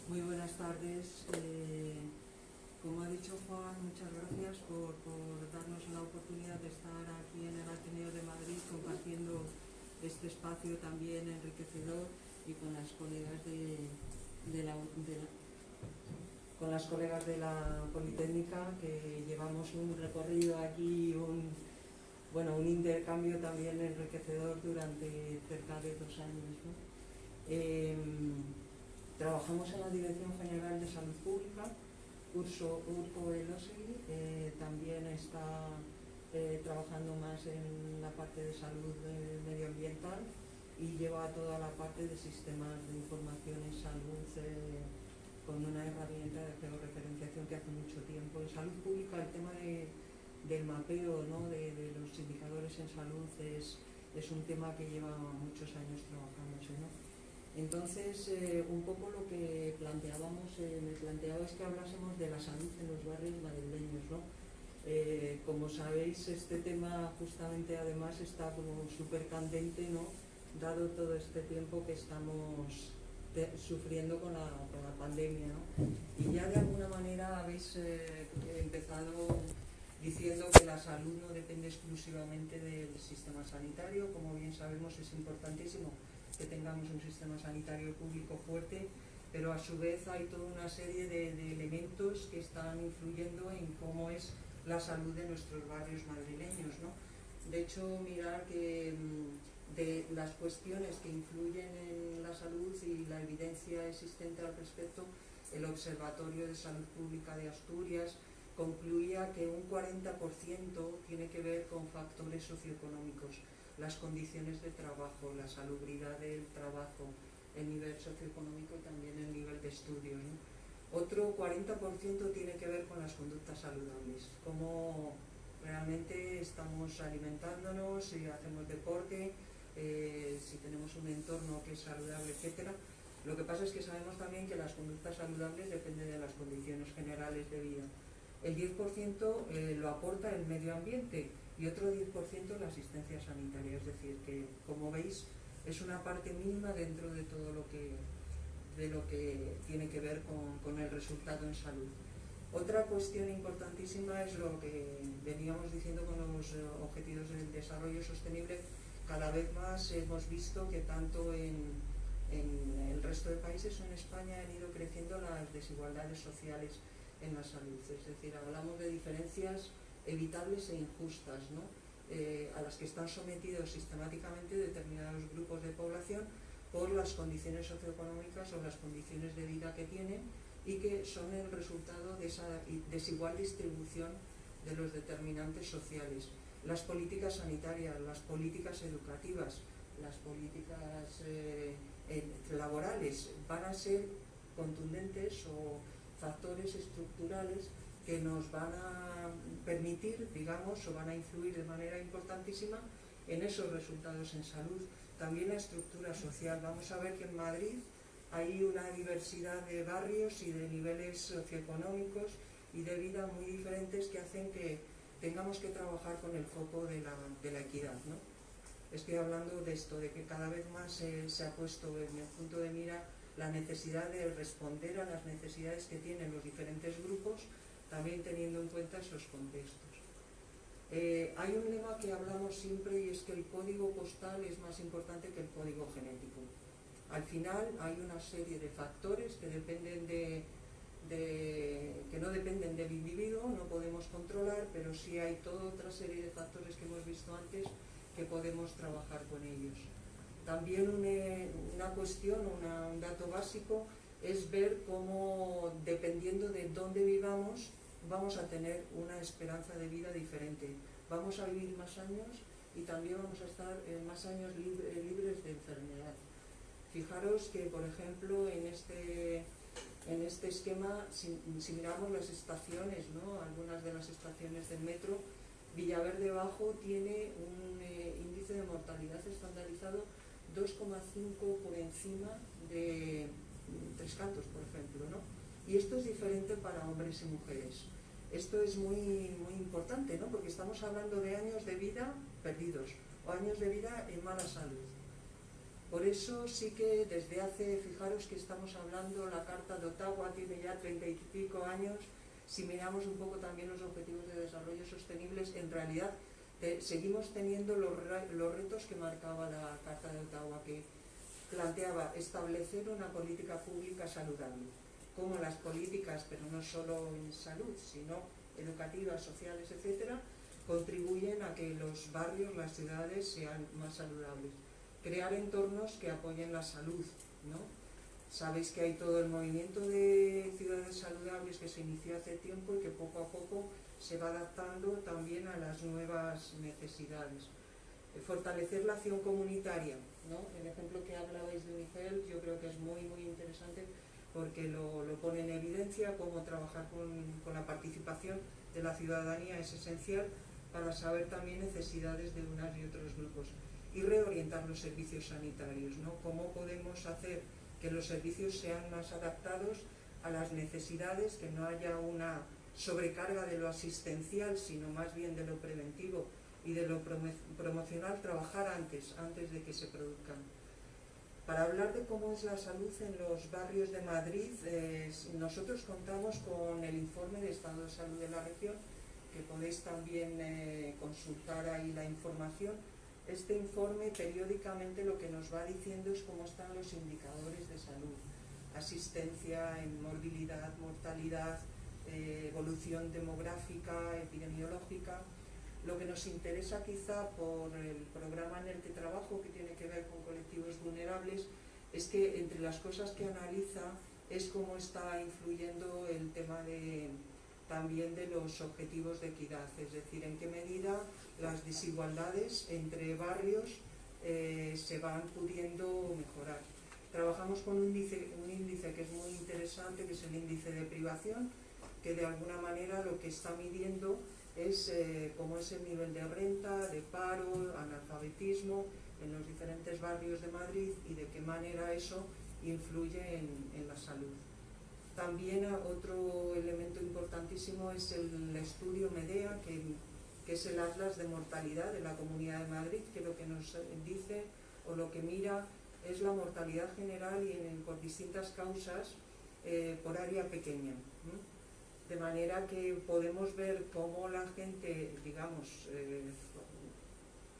Muy buenas tardes. Como ha dicho Juan, muchas gracias por darnos la oportunidad de estar aquí en el Ateneo de Madrid compartiendo este espacio también enriquecedor y con las colegas con las colegas de la Politécnica, que llevamos un recorrido aquí, un intercambio también enriquecedor durante cerca de 2 años, ¿no? Trabajamos en la Dirección General de Salud Pública, Urco Elosegui, también está trabajando más en la parte de salud medioambiental y lleva toda la parte de sistemas de información en salud con una herramienta de georreferenciación que hace mucho tiempo. En salud pública el tema del mapeo, ¿no?, de los indicadores en salud es un tema que lleva muchos años trabajándose, ¿no? Entonces, un poco lo que planteábamos, me planteabais que hablásemos de la salud en los barrios madrileños, ¿no? Como sabéis, este tema justamente además está como súper candente, ¿no?, dado todo este tiempo que estamos sufriendo con la pandemia, ¿no? Y ya de alguna manera habéis empezado diciendo que la salud no depende exclusivamente del sistema sanitario. Como bien sabemos, es importantísimo que tengamos un sistema sanitario público fuerte, pero a su vez hay toda una serie de elementos que están influyendo en cómo es la salud de nuestros barrios madrileños, ¿no? De hecho, mirar que de las cuestiones que influyen en la salud y la evidencia existente al respecto, el Observatorio de Salud Pública de Asturias concluía que un 40% tiene que ver con factores socioeconómicos, las condiciones de trabajo, la salubridad del trabajo, el nivel socioeconómico y también el nivel de estudios, ¿no? Otro 40% tiene que ver con las conductas saludables, cómo realmente estamos alimentándonos, si hacemos deporte, si tenemos un entorno que es saludable, etcétera. Lo que pasa es que sabemos también que las conductas saludables dependen de las condiciones generales de vida. El 10% lo aporta el medio ambiente y otro 10% la asistencia sanitaria, es decir, que como veis es una parte mínima dentro de todo lo que tiene que ver con el resultado en salud. Otra cuestión importantísima es lo que veníamos diciendo con los objetivos del desarrollo sostenible. Cada vez más hemos visto que tanto en el resto de países o en España han ido creciendo las desigualdades sociales en la salud. Es decir, hablamos de diferencias evitables e injustas, ¿no?, a las que están sometidos sistemáticamente determinados grupos de población por las condiciones socioeconómicas o las condiciones de vida que tienen y que son el resultado de esa desigual distribución de los determinantes sociales. Las políticas sanitarias, las políticas educativas, las políticas laborales van a ser contundentes o factores estructurales que nos van a permitir, digamos, o van a influir de manera importantísima en esos resultados en salud. También la estructura social. Vamos a ver que en Madrid hay una diversidad de barrios y de niveles socioeconómicos y de vida muy diferentes que hacen que tengamos que trabajar con el foco de la equidad, ¿no? Estoy hablando de esto, de que cada vez más se ha puesto en el punto de mira la necesidad de responder a las necesidades que tienen los diferentes grupos, también teniendo en cuenta esos contextos. Hay un lema que hablamos siempre y es que el código postal es más importante que el código genético. Al final hay una serie de factores que dependen que no dependen del individuo, no podemos controlar, pero sí hay toda otra serie de factores que hemos visto antes que podemos trabajar con ellos. También una cuestión, un dato básico, es ver cómo, dependiendo de dónde vivamos, vamos a tener una esperanza de vida diferente. Vamos a vivir más años y también vamos a estar más años libres de enfermedad. Fijaros que, por ejemplo, en este esquema, si miramos las estaciones, ¿no? Algunas de las estaciones del metro, Villaverde Bajo tiene un índice de mortalidad estandarizado 2,5 por encima de Tres Cantos, por ejemplo, ¿no? Y esto es diferente para hombres y mujeres. Esto es muy, muy importante, ¿no? Porque estamos hablando de años de vida perdidos o años de vida en mala salud. Por eso sí que desde hace, fijaros que estamos hablando, la Carta de Ottawa tiene ya 30 y pico años. Si miramos un poco también los objetivos de desarrollo sostenibles, en realidad seguimos teniendo los retos que marcaba la Carta de Ottawa, que planteaba establecer una política pública saludable, como las políticas, pero no solo en salud, sino educativas, sociales, etcétera, contribuyen a que los barrios, las ciudades sean más saludables. Crear entornos que apoyen la salud, ¿no? Sabéis que hay todo el movimiento de ciudades saludables que se inició hace tiempo y que poco a poco se va adaptando también a las nuevas necesidades. Fortalecer la acción comunitaria, ¿no? El ejemplo que hablabais de UNICEF yo creo que es muy, muy interesante porque lo pone en evidencia. Cómo trabajar con la participación de la ciudadanía es esencial para saber también necesidades de unos y otros grupos. Y reorientar los servicios sanitarios, ¿no? Cómo podemos hacer que los servicios sean más adaptados a las necesidades, que no haya una sobrecarga de lo asistencial, sino más bien de lo preventivo y de lo promocional, trabajar antes de que se produzcan. Para hablar de cómo es la salud en los barrios de Madrid, nosotros contamos con el informe de estado de salud de la región, que podéis también consultar ahí la información. Este informe periódicamente lo que nos va diciendo es cómo están los indicadores de salud, asistencia en morbilidad, mortalidad, evolución demográfica, epidemiológica. Lo que nos interesa quizá por el programa en el que trabajo, que tiene que ver con colectivos vulnerables, es que entre las cosas que analiza es cómo está influyendo el tema también de los objetivos de equidad, es decir, en qué medida las desigualdades entre barrios se van pudiendo mejorar. Trabajamos con un índice que es muy interesante, que es el índice de privación, que de alguna manera lo que está midiendo es cómo es el nivel de renta, de paro, analfabetismo en los diferentes barrios de Madrid y de qué manera eso influye en la salud. También otro elemento importantísimo es el estudio MEDEA, que es el Atlas de Mortalidad de la Comunidad de Madrid, que lo que nos dice o lo que mira es la mortalidad general y por distintas causas por área pequeña. De manera que podemos ver cómo la gente, digamos,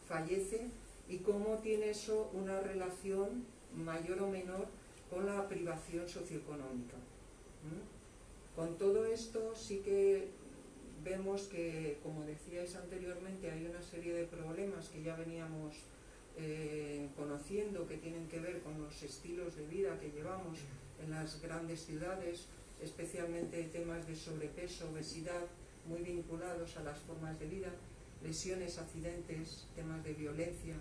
fallece y cómo tiene eso una relación mayor o menor con la privación socioeconómica. Con todo esto sí que vemos que, como decíais anteriormente, hay una serie de problemas que ya veníamos conociendo, que tienen que ver con los estilos de vida que llevamos en las grandes ciudades, especialmente temas de sobrepeso, obesidad, muy vinculados a las formas de vida, lesiones, accidentes, temas de violencia,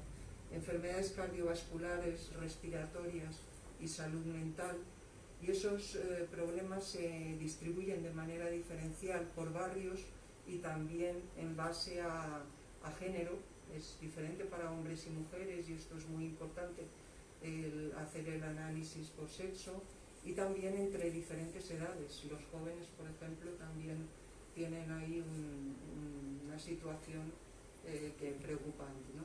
enfermedades cardiovasculares, respiratorias y salud mental. Y esos problemas se distribuyen de manera diferencial por barrios y también en base a género. Es diferente para hombres y mujeres, y esto es muy importante, hacer el análisis por sexo, y también entre diferentes edades. Los jóvenes, por ejemplo, también tienen ahí una situación que es preocupante, ¿no?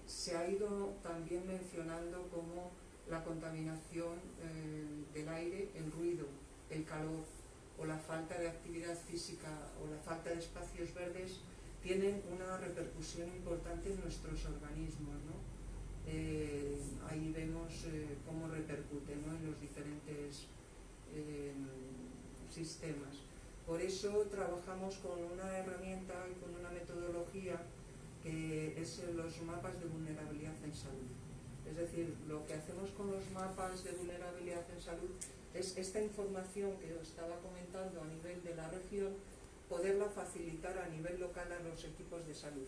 Se ha ido también mencionando cómo la contaminación del aire, el ruido, el calor o la falta de actividad física o la falta de espacios verdes tienen una repercusión importante en nuestros organismos, ¿no? Ahí vemos cómo repercute, ¿no?, en los diferentes sistemas. Por eso trabajamos con una herramienta y con una metodología que es los mapas de vulnerabilidad en salud. Es decir, lo que hacemos con los mapas de vulnerabilidad en salud es esta información que os estaba comentando a nivel de la región, poderla facilitar a nivel local a los equipos de salud,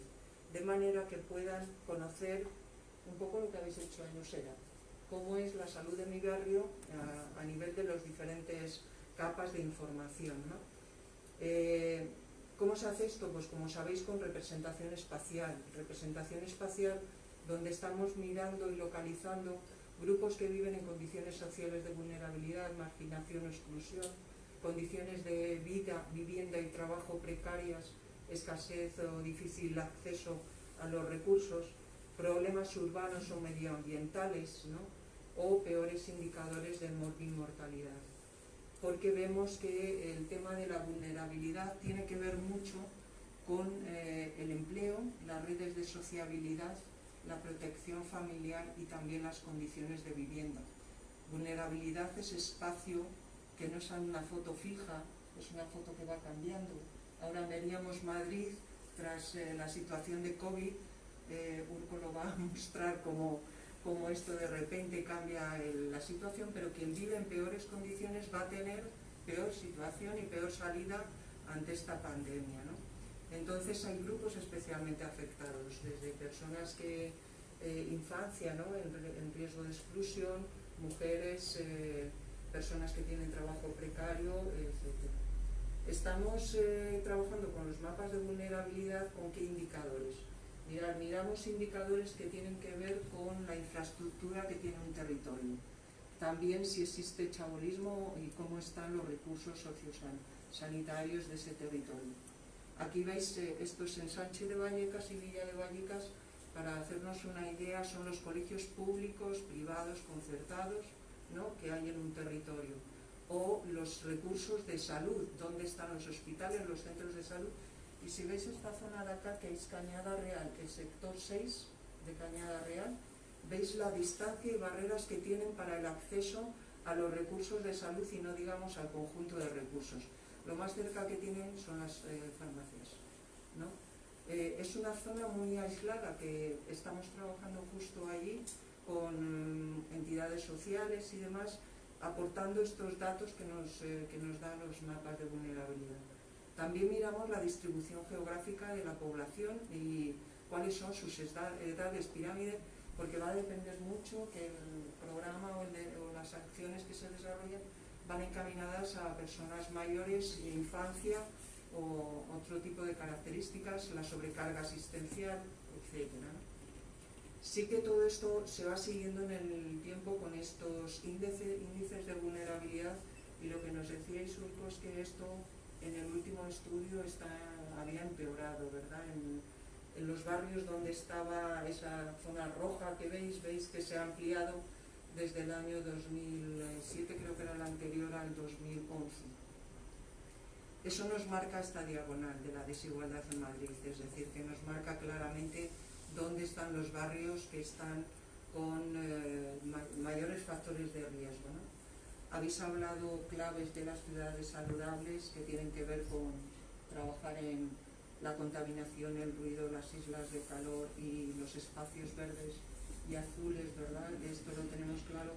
de manera que puedan conocer un poco lo que habéis hecho en Usera, cómo es la salud de mi barrio a nivel de las diferentes capas de información, ¿no? ¿Cómo se hace esto? Pues como sabéis, con representación espacial donde estamos mirando y localizando grupos que viven en condiciones sociales de vulnerabilidad, marginación o exclusión, condiciones de vida, vivienda y trabajo precarias, escasez o difícil acceso a los recursos, problemas urbanos o medioambientales, ¿no? O peores indicadores de mortalidad. Porque vemos que el tema de la vulnerabilidad tiene que ver mucho con el empleo, las redes de sociabilidad, la protección familiar y también las condiciones de vivienda. Vulnerabilidad es espacio que no es una foto fija, es una foto que va cambiando. Ahora veríamos Madrid tras la situación de COVID, Urco lo va a mostrar como esto de repente cambia la situación, pero quien vive en peores condiciones va a tener peor situación y peor salida ante esta pandemia, ¿no? Entonces hay grupos especialmente afectados, desde personas que, infancia, ¿no? en riesgo de exclusión, mujeres, personas que tienen trabajo precario, etc. Estamos trabajando con los mapas de vulnerabilidad. ¿Con qué indicadores? Miramos indicadores que tienen que ver con la infraestructura que tiene un territorio. También si existe chabolismo y cómo están los recursos sociosanitarios de ese territorio. Aquí veis, esto es en Sánchez de Vallecas y Villa de Vallecas. Para hacernos una idea, son los colegios públicos, privados, concertados, ¿no? que hay en un territorio. O los recursos de salud, dónde están los hospitales, los centros de salud. Y si veis esta zona de acá, que es Cañada Real, el sector 6 de Cañada Real, veis la distancia y barreras que tienen para el acceso a los recursos de salud y no digamos al conjunto de recursos. Lo más cerca que tienen son las farmacias, ¿no? Es una zona muy aislada que estamos trabajando justo allí con entidades sociales y demás, aportando estos datos que nos dan los mapas de vulnerabilidad. También miramos la distribución geográfica de la población y cuáles son sus edades pirámide, porque va a depender mucho que el programa o las acciones que se desarrollan van encaminadas a personas mayores, infancia o otro tipo de características, la sobrecarga asistencial, etc. Sí que todo esto se va siguiendo en el tiempo con estos índices de vulnerabilidad, y lo que nos decíais, Urco, es que esto en el último estudio había empeorado, ¿verdad? En los barrios donde estaba esa zona roja que veis que se ha ampliado desde el año 2007, creo que era el anterior, al 2011. Eso nos marca esta diagonal de la desigualdad en Madrid, es decir, que nos marca claramente dónde están los barrios que están con mayores factores de riesgo, ¿no? Habéis hablado claves de las ciudades saludables que tienen que ver con trabajar en la contaminación, el ruido, las islas de calor y los espacios verdes y azules, ¿verdad? Esto lo tenemos claro,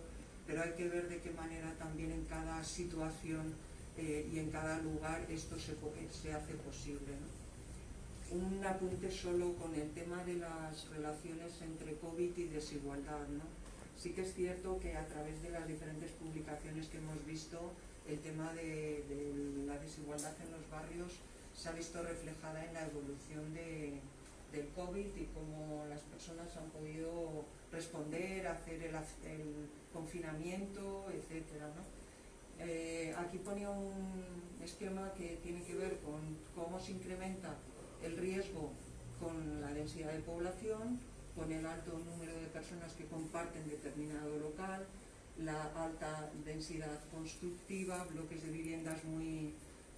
pero hay que ver de qué manera también en cada situación y en cada lugar esto se hace posible, ¿no? Un apunte solo con el tema de las relaciones entre COVID y desigualdad, ¿no? Sí que es cierto que a través de las diferentes publicaciones que hemos visto, el tema de la desigualdad en los barrios se ha visto reflejada en la evolución del COVID y cómo las personas han podido responder, hacer el confinamiento, etcétera, ¿no? Aquí ponía un esquema que tiene que ver con cómo se incrementa el riesgo con la densidad de población, con el alto número de personas que comparten determinado local, la alta densidad constructiva, bloques de viviendas muy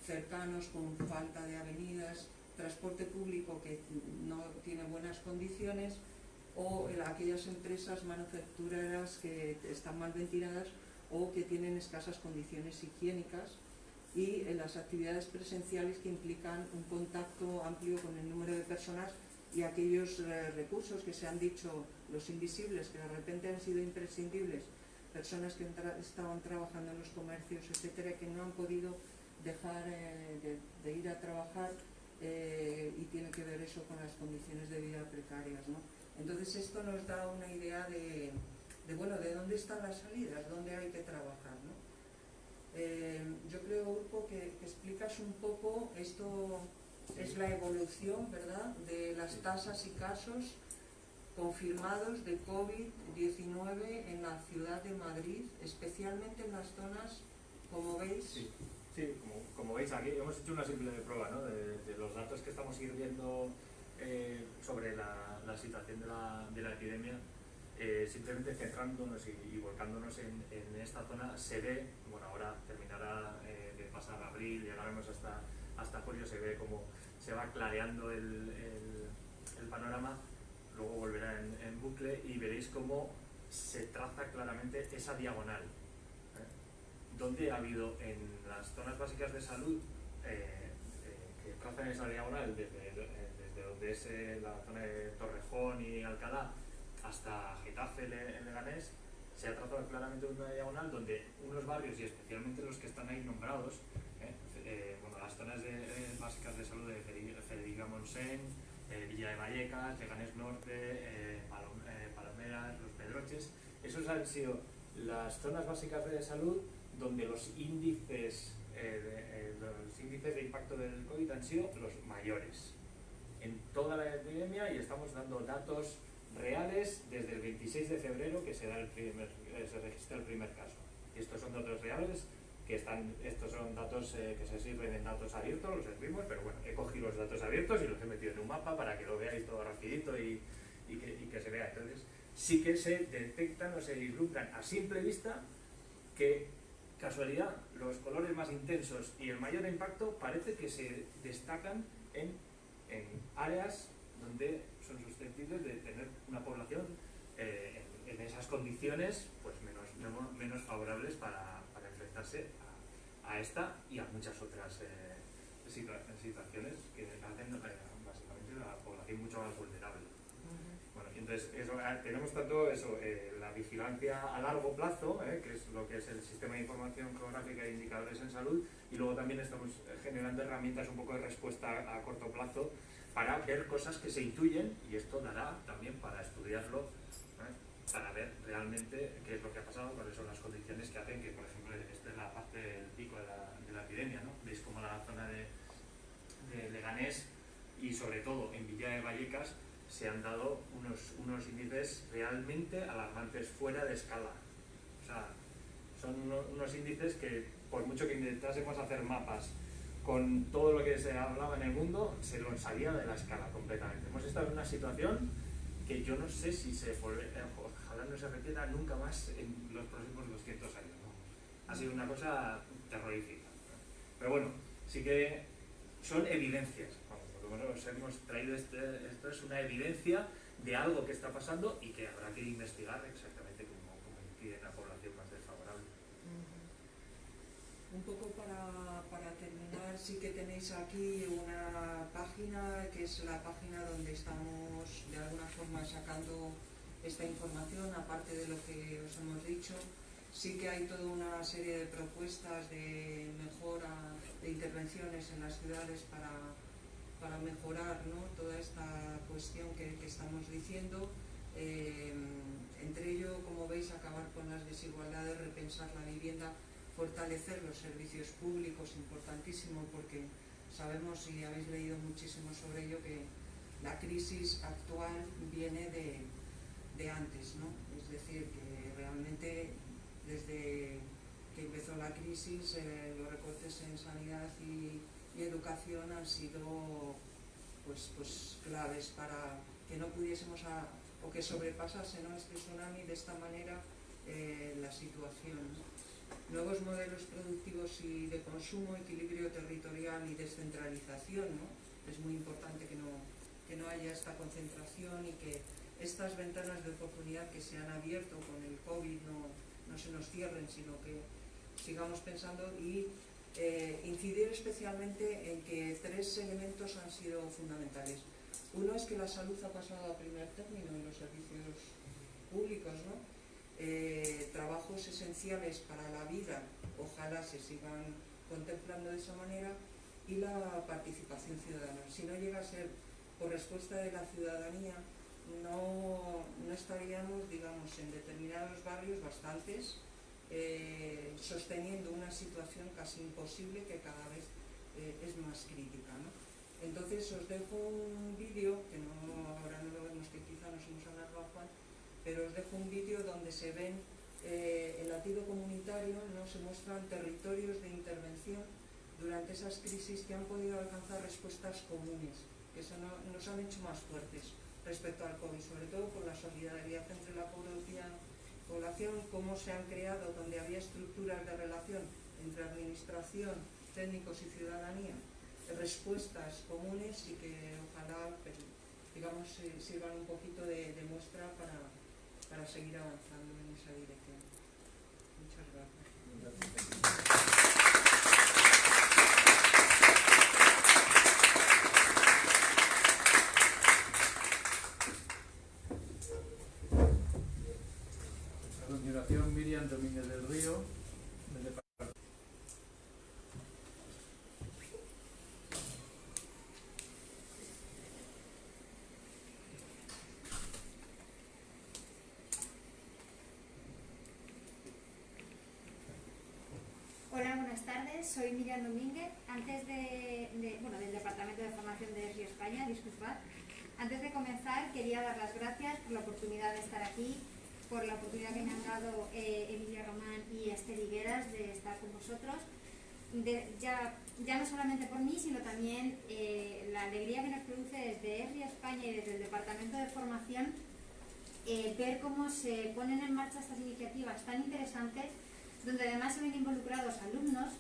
cercanos con falta de avenidas, transporte público que no tiene buenas condiciones, o aquellas empresas manufactureras que están mal ventiladas o que tienen escasas condiciones higiénicas, y en las actividades presenciales que implican un contacto amplio con el número de personas y aquellos recursos que se han dicho, los invisibles, que de repente han sido imprescindibles, personas que estaban trabajando en los comercios, etcétera, que no han podido dejar de ir a trabajar, y tiene que ver eso con las condiciones de vida precarias, ¿no? Entonces esto nos da una idea de dónde están las salidas, dónde hay que trabajar, ¿no? Yo creo, Urco, que explicas un poco, esto es la evolución, ¿verdad?, de las tasas y casos confirmados de COVID-19 en la ciudad de Madrid, especialmente en las zonas, como veis. Sí, como veis aquí hemos hecho una simple prueba, ¿no?, de los datos que estamos viendo sobre la situación de la epidemia. Simplemente centrándonos y volcándonos en esta zona, se ve, bueno, ahora terminará de pasar abril, llegaremos hasta julio, se ve como se va clareando el panorama, luego volverá en bucle y veréis cómo se traza claramente esa diagonal, donde ha habido en las zonas básicas de salud que trazan esa diagonal desde donde es la zona de Torrejón y Alcalá hasta Getafe, Leganés, se ha tratado claramente una diagonal donde unos barrios, y especialmente los que están ahí nombrados, bueno, las zonas básicas de salud de Federica Montseny, Villa de Vallecas, Leganés Norte, Palomeras, Los Pedroches, esos han sido las zonas básicas de salud donde los índices de impacto del COVID han sido los mayores en toda la epidemia, y estamos dando datos reales desde el 26 de febrero que se registra el primer caso. Y estos son datos reales, estos son datos que se sirven en datos abiertos, los servimos, pero bueno, he cogido los datos abiertos y los he metido en un mapa para que lo veáis todo rapidito y que se vea. Entonces sí que se detectan o se vislumbran a simple vista que, casualidad, los colores más intensos y el mayor impacto parece que se destacan en áreas donde son susceptibles de tener una población en esas condiciones pues menos favorables para enfrentarse a esta y a muchas otras situaciones que hacen básicamente la población mucho más vulnerable. Bueno, entonces tenemos tanto la vigilancia a largo plazo, que es lo que es el sistema de información geográfica e indicadores en salud, y luego también estamos generando herramientas un poco de respuesta a corto plazo para ver cosas que se intuyen, y esto dará también para estudiarlo, para ver realmente qué es lo que ha pasado, cuáles son las condiciones que hacen que, por ejemplo, esta es la parte del pico de la epidemia, ¿no? Veis como la zona de Leganés y sobre todo en Villa de Vallecas se han dado unos índices realmente alarmantes, fuera de escala. O sea, son unos índices que, por mucho que intentásemos hacer mapas con todo lo que se hablaba en el mundo, se nos salía de la escala completamente. Hemos estado en una situación que yo no sé si ojalá no se repita nunca más en los próximos 200 años, ¿no? Ha sido una cosa terrorífica. Pero bueno, sí que son evidencias. Por lo menos hemos traído esto es una evidencia de algo que está pasando y que habrá que investigar exactamente cómo incide en la población más desfavorable. Un poco para terminar, sí que tenéis aquí una página que es la página donde estamos de alguna forma sacando esta información, aparte de lo que os hemos dicho. Sí que hay toda una serie de propuestas de mejora, de intervenciones en las ciudades para mejorar, ¿no?, toda esta cuestión que estamos diciendo. Entre ello, como veis, acabar con las desigualdades, repensar la vivienda, fortalecer los servicios públicos, importantísimo, porque sabemos y habéis leído muchísimo sobre ello que la crisis actual viene de antes, ¿no? Es decir, que realmente desde que empezó la crisis los recortes en sanidad y educación han sido pues claves para que no pudiésemos o que sobrepasase, ¿no?, este tsunami de esta manera la situación, ¿no? Nuevos modelos productivos y de consumo, equilibrio territorial y descentralización, ¿no? Es muy importante que no haya esta concentración y que estas ventanas de oportunidad que se han abierto con el COVID no se nos cierren, sino que sigamos pensando y incidir especialmente en que 3 elementos han sido fundamentales. Uno es que la salud ha pasado a primer término en los servicios públicos, ¿no? Trabajos esenciales para la vida, ojalá se sigan contemplando de esa manera, y la participación ciudadana. Si no llega a ser por respuesta de la ciudadanía, no estaríamos, digamos, en determinados barrios, bastantes, sosteniendo una situación casi imposible que cada vez es más crítica, ¿no? Entonces os dejo un vídeo, que ahora no lo vemos, que quizá nos hemos alargado, Juan, pero os dejo un vídeo donde se ven el latido comunitario, ¿no? Se muestran territorios de intervención durante esas crisis que han podido alcanzar respuestas comunes, que nos han hecho más fuertes respecto al COVID, sobre todo por la solidaridad entre la población, cómo se han creado, donde había estructuras de relación entre administración, técnicos y ciudadanía, respuestas comunes, y que ojalá, digamos, sirvan un poquito de muestra para seguir avanzando en esa dirección. Muchas gracias. A continuación, Miriam Domínguez del Río, del departamento. Hola, buenas tardes. Soy Miriam Domínguez. Antes del Departamento de Formación de ESRI España, disculpad. Antes de comenzar, quería dar las gracias por la oportunidad de estar aquí, por la oportunidad que me han dado Emilia Román y Esther Higueras de estar con vosotros. Ya no solamente por mí, sino también la alegría que nos produce desde ESRI España y desde el Departamento de Formación ver cómo se ponen en marcha estas iniciativas tan interesantes, donde además se ven involucrados alumnos,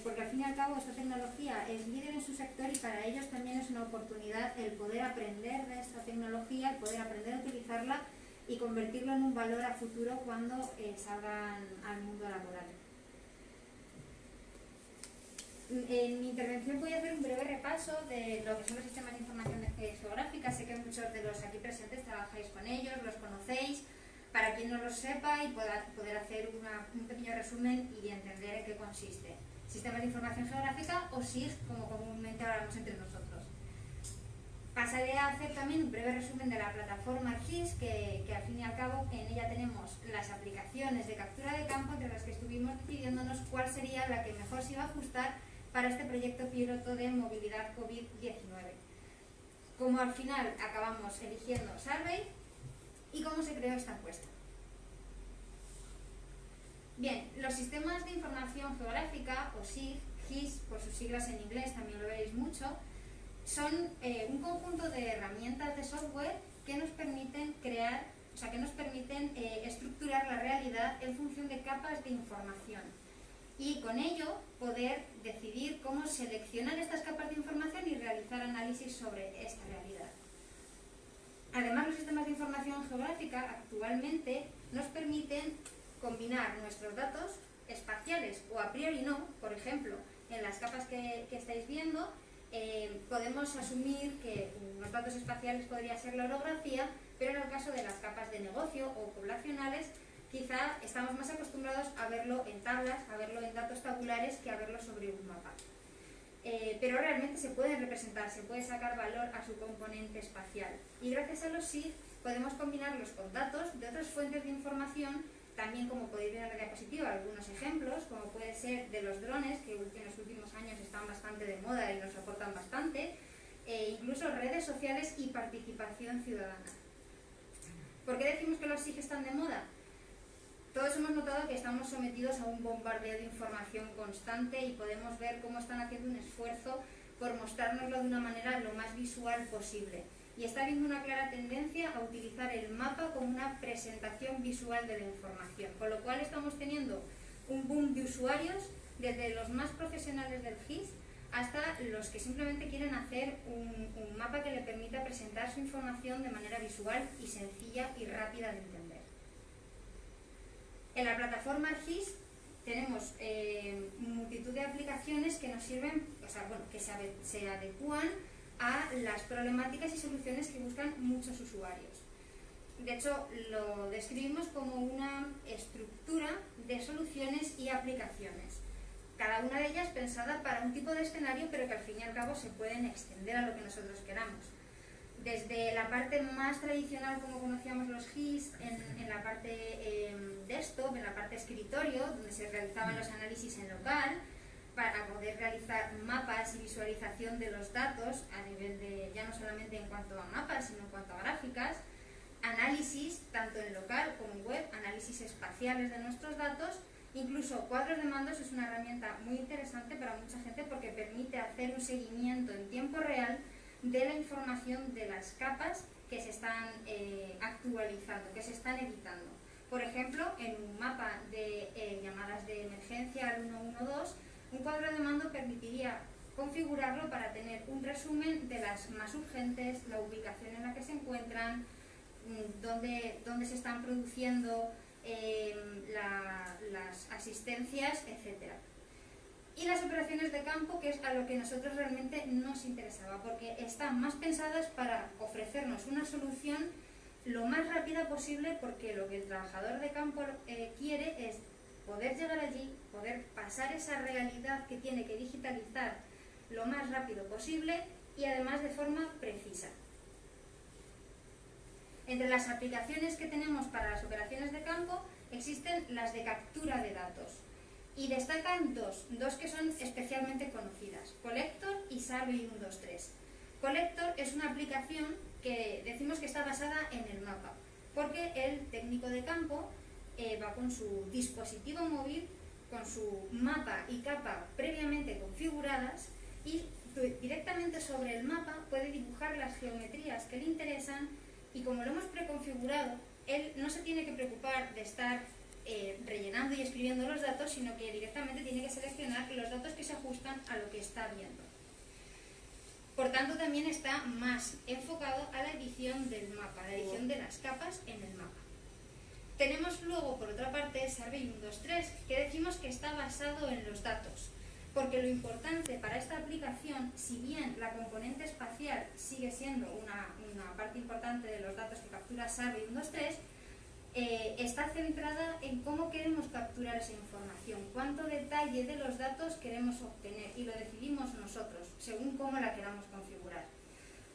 porque al fin y al cabo esta tecnología es líder en su sector y para ellos también es una oportunidad el poder aprender de esta tecnología, el poder aprender a utilizarla y convertirlo en un valor a futuro cuando salgan al mundo laboral. En mi intervención voy a hacer un breve repaso de lo que son los sistemas de información geográfica. Sé que muchos de los aquí presentes trabajáis con ellos, los conocéis. Para quien no lo sepa y pueda poder hacer un pequeño resumen y entender en qué consiste. Sistemas de información geográfica, o SIG, como comúnmente hablamos entre nosotros. Pasaré a hacer también un breve resumen de la plataforma ArcGIS, que al fin y al cabo en ella tenemos las aplicaciones de captura de campo, entre las que estuvimos decidiéndonos cuál sería la que mejor se iba a ajustar para este proyecto piloto de movilidad COVID-19. Como al final acabamos eligiendo Survey, y cómo se creó esta encuesta. Bien, los sistemas de información geográfica, o SIG, GIS por sus siglas en inglés, también lo veréis mucho, son un conjunto de herramientas de software que nos permiten estructurar la realidad en función de capas de información y con ello poder decidir cómo seleccionar estas capas de información y realizar análisis sobre esta realidad. Además, los sistemas de información geográfica actualmente nos permiten combinar nuestros datos espaciales o a priori no. Por ejemplo, en las capas que estáis viendo, podemos asumir que los datos espaciales podría ser la orografía, pero en el caso de las capas de negocio o poblacionales, quizá estamos más acostumbrados a verlo en tablas, a verlo en datos tabulares, que a verlo sobre un mapa. Pero realmente se puede representar, se puede sacar valor a su componente espacial. Y gracias a los SIG podemos combinarlos con datos de otras fuentes de información, también como podéis ver en la diapositiva algunos ejemplos, como puede ser de los drones, que en los últimos años están bastante de moda y nos aportan bastante, incluso redes sociales y participación ciudadana. ¿Por qué decimos que los SIG están de moda? Todos hemos notado que estamos sometidos a un bombardeo de información constante y podemos ver cómo están haciendo un esfuerzo por mostrárnoslo de una manera lo más visual posible. Y está habiendo una clara tendencia a utilizar el mapa como una presentación visual de la información, con lo cual estamos teniendo un boom de usuarios, desde los más profesionales del GIS hasta los que simplemente quieren hacer un mapa que le permita presentar su información de manera visual y sencilla y rápida de entender. En la plataforma ArcGIS tenemos multitud de aplicaciones que nos sirven, que se adecúan a las problemáticas y soluciones que buscan muchos usuarios. De hecho, lo describimos como una estructura de soluciones y aplicaciones, cada una de ellas pensada para un tipo de escenario, pero que al fin y al cabo se pueden extender a lo que nosotros queramos. Desde la parte más tradicional, como conocíamos los GIS, en la parte desktop, en la parte escritorio, donde se realizaban los análisis en local, para poder realizar mapas y visualización de los datos a nivel de, ya no solamente en cuanto a mapas, sino en cuanto a gráficas, análisis tanto en local como en web, análisis espaciales de nuestros datos, incluso cuadros de mandos es una herramienta muy interesante para mucha gente porque permite hacer un seguimiento en tiempo real de la información de las capas que se están actualizando, que se están editando. Por ejemplo, en un mapa de llamadas de emergencia al 112, un cuadro de mando permitiría configurarlo para tener un resumen de las más urgentes, la ubicación en la que se encuentran, dónde se están produciendo las asistencias, etc. Y las operaciones de campo, que es a lo que nosotros realmente nos interesaba, porque están más pensadas para ofrecernos una solución lo más rápida posible, porque lo que el trabajador de campo quiere es poder llegar allí, poder pasar esa realidad que tiene que digitalizar lo más rápido posible y además de forma precisa. Entre las aplicaciones que tenemos para las operaciones de campo existen las de captura de datos y destacan dos que son especialmente conocidas, Collector y Survey 123. Collector es una aplicación que decimos que está basada en el mapa, porque el técnico de campo va con su dispositivo móvil, con su mapa y capa previamente configuradas y directamente sobre el mapa puede dibujar las geometrías que le interesan. Y como lo hemos preconfigurado, él no se tiene que preocupar de estar rellenando y escribiendo los datos, sino que directamente tiene que seleccionar los datos que se ajustan a lo que está viendo. Por tanto, también está más enfocado a la edición del mapa, la edición de las capas en el mapa. Tenemos luego, por otra parte, Survey 123, que decimos que está basado en los datos. Porque lo importante para esta aplicación, si bien la componente espacial sigue siendo una parte importante de los datos que captura Survey 123, está centrada en cómo queremos capturar esa información, cuánto detalle de los datos queremos obtener, y lo decidimos nosotros, según cómo la queramos configurar.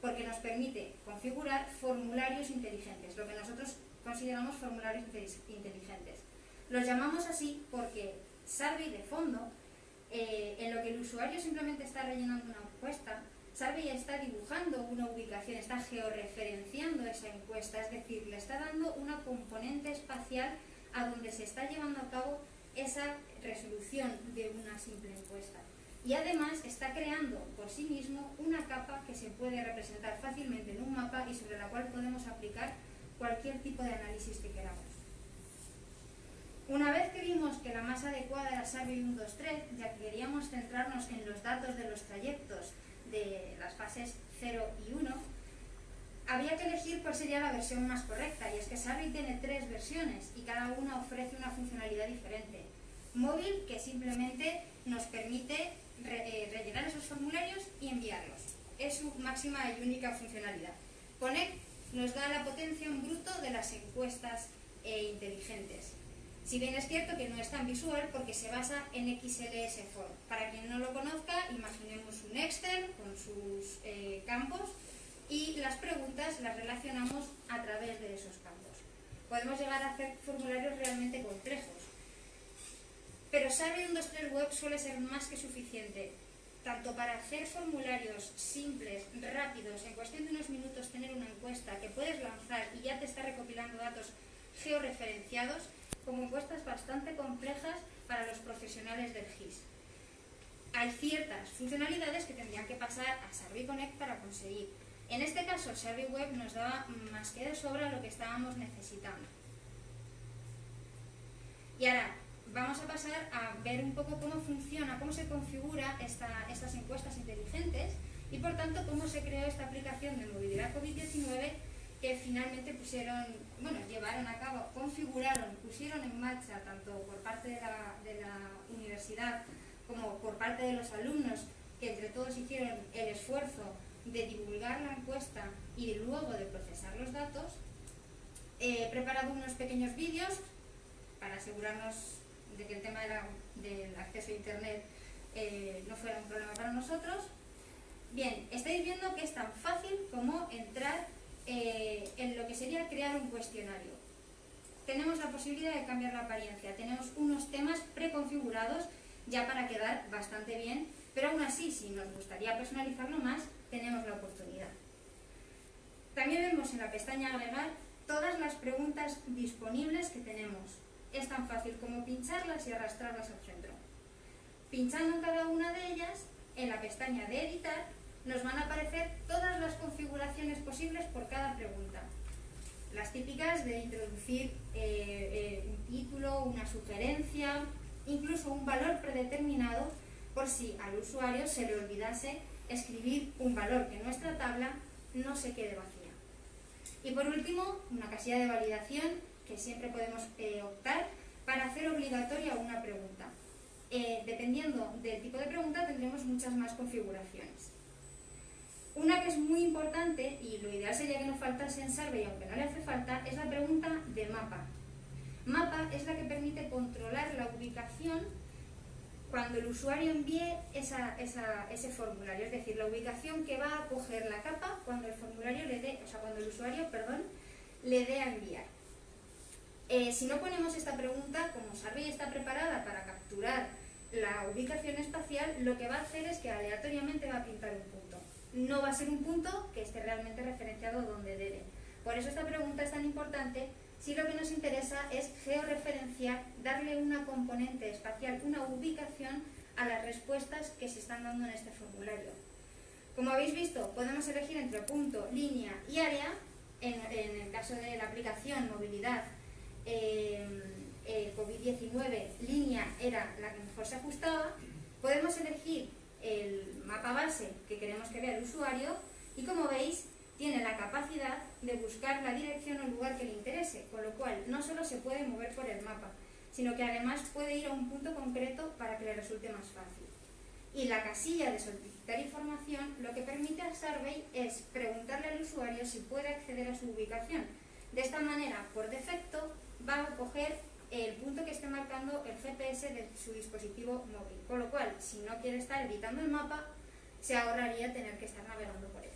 Porque nos permite configurar formularios inteligentes, lo que nosotros consideramos formularios inteligentes. Los llamamos así porque Survey de fondo, en lo que el usuario simplemente está rellenando una encuesta, Survey está dibujando una ubicación, está georreferenciando esa encuesta, es decir, le está dando una componente espacial a donde se está llevando a cabo esa resolución de una simple encuesta. Y además está creando por sí mismo una capa que se puede representar fácilmente en un mapa y sobre la cual podemos aplicar cualquier tipo de análisis que queramos. Una vez que vimos que la más adecuada era Survey 123, ya que queríamos centrarnos en los datos de los trayectos de las fases 0 y 1, había que elegir cuál sería la versión más correcta, y es que Survey tiene 3 versiones y cada una ofrece una funcionalidad diferente. Móvil, que simplemente nos permite rellenar esos formularios y enviarlos. Es su máxima y única funcionalidad. Connect nos da la potencia en bruto de las encuestas inteligentes. Si bien es cierto que no es tan visual porque se basa en XLS Form. Para quien no lo conozca, imaginemos un Excel con sus campos y las preguntas las relacionamos a través de esos campos. Podemos llegar a hacer formularios realmente complejos. Pero Survey 123 Web suele ser más que suficiente, tanto para hacer formularios simples, rápidos, en cuestión de unos minutos tener una encuesta que puedes lanzar y ya te está recopilando datos georreferenciados, como encuestas bastante complejas para los profesionales del GIS. Hay ciertas funcionalidades que tendrían que pasar a Survey Connect para conseguir. En este caso, Survey Web nos daba más que de sobra lo que estábamos necesitando. Y ahora vamos a pasar a ver un poco cómo funciona, cómo se configura estas encuestas inteligentes y por tanto cómo se creó esta aplicación de movilidad COVID-19 que finalmente llevaron a cabo, configuraron, pusieron en marcha tanto por parte de la universidad como por parte de los alumnos, que entre todos hicieron el esfuerzo de divulgar la encuesta y luego de procesar los datos, he preparado unos pequeños vídeos para asegurarnos de que el tema del acceso a Internet no fuera un problema para nosotros. Bien, estáis viendo que es tan fácil como entrar en lo que sería crear un cuestionario. Tenemos la posibilidad de cambiar la apariencia, tenemos unos temas preconfigurados ya para quedar bastante bien, pero aún así, si nos gustaría personalizarlo más, tenemos la oportunidad. También vemos en la pestaña Agregar todas las preguntas disponibles que tenemos. Es tan fácil como pincharlas y arrastrarlas al centro. Pinchando en cada una de ellas, en la pestaña de Editar, nos van a aparecer todas las configuraciones posibles por cada pregunta. Las típicas de introducir un título, una sugerencia, incluso un valor predeterminado por si al usuario se le olvidase escribir un valor que en nuestra tabla no se quede vacía. Y por último, una casilla de validación que siempre podemos optar para hacer obligatoria una pregunta. Dependiendo del tipo de pregunta tendremos muchas más configuraciones. Una que es muy importante, y lo ideal sería que no faltase en Survey, aunque no le hace falta, es la pregunta de mapa. Mapa es la que permite controlar la ubicación cuando el usuario envíe ese formulario, es decir, la ubicación que va a coger la capa cuando el formulario cuando el usuario, le dé a enviar. Si no ponemos esta pregunta, como Survey está preparada para capturar la ubicación espacial, lo que va a hacer es que aleatoriamente va a pintar un punto. No va a ser un punto que esté realmente referenciado donde debe. Por eso esta pregunta es tan importante si lo que nos interesa es georreferenciar, darle una componente espacial, una ubicación a las respuestas que se están dando en este formulario. Como habéis visto, podemos elegir entre punto, línea y área. En el caso de la aplicación movilidad COVID-19, línea era la que mejor se ajustaba. Podemos elegir el mapa base que queremos que vea el usuario y, como veis, tiene la capacidad de buscar la dirección o el lugar que le interese, con lo cual no solo se puede mover por el mapa, sino que además puede ir a un punto concreto para que le resulte más fácil. Y la casilla de solicitar información lo que permite a Survey es preguntarle al usuario si puede acceder a su ubicación. De esta manera, por defecto, va a coger el punto que esté marcando el GPS de su dispositivo móvil, con lo cual, si no quiere estar editando el mapa, se ahorraría tener que estar navegando por él.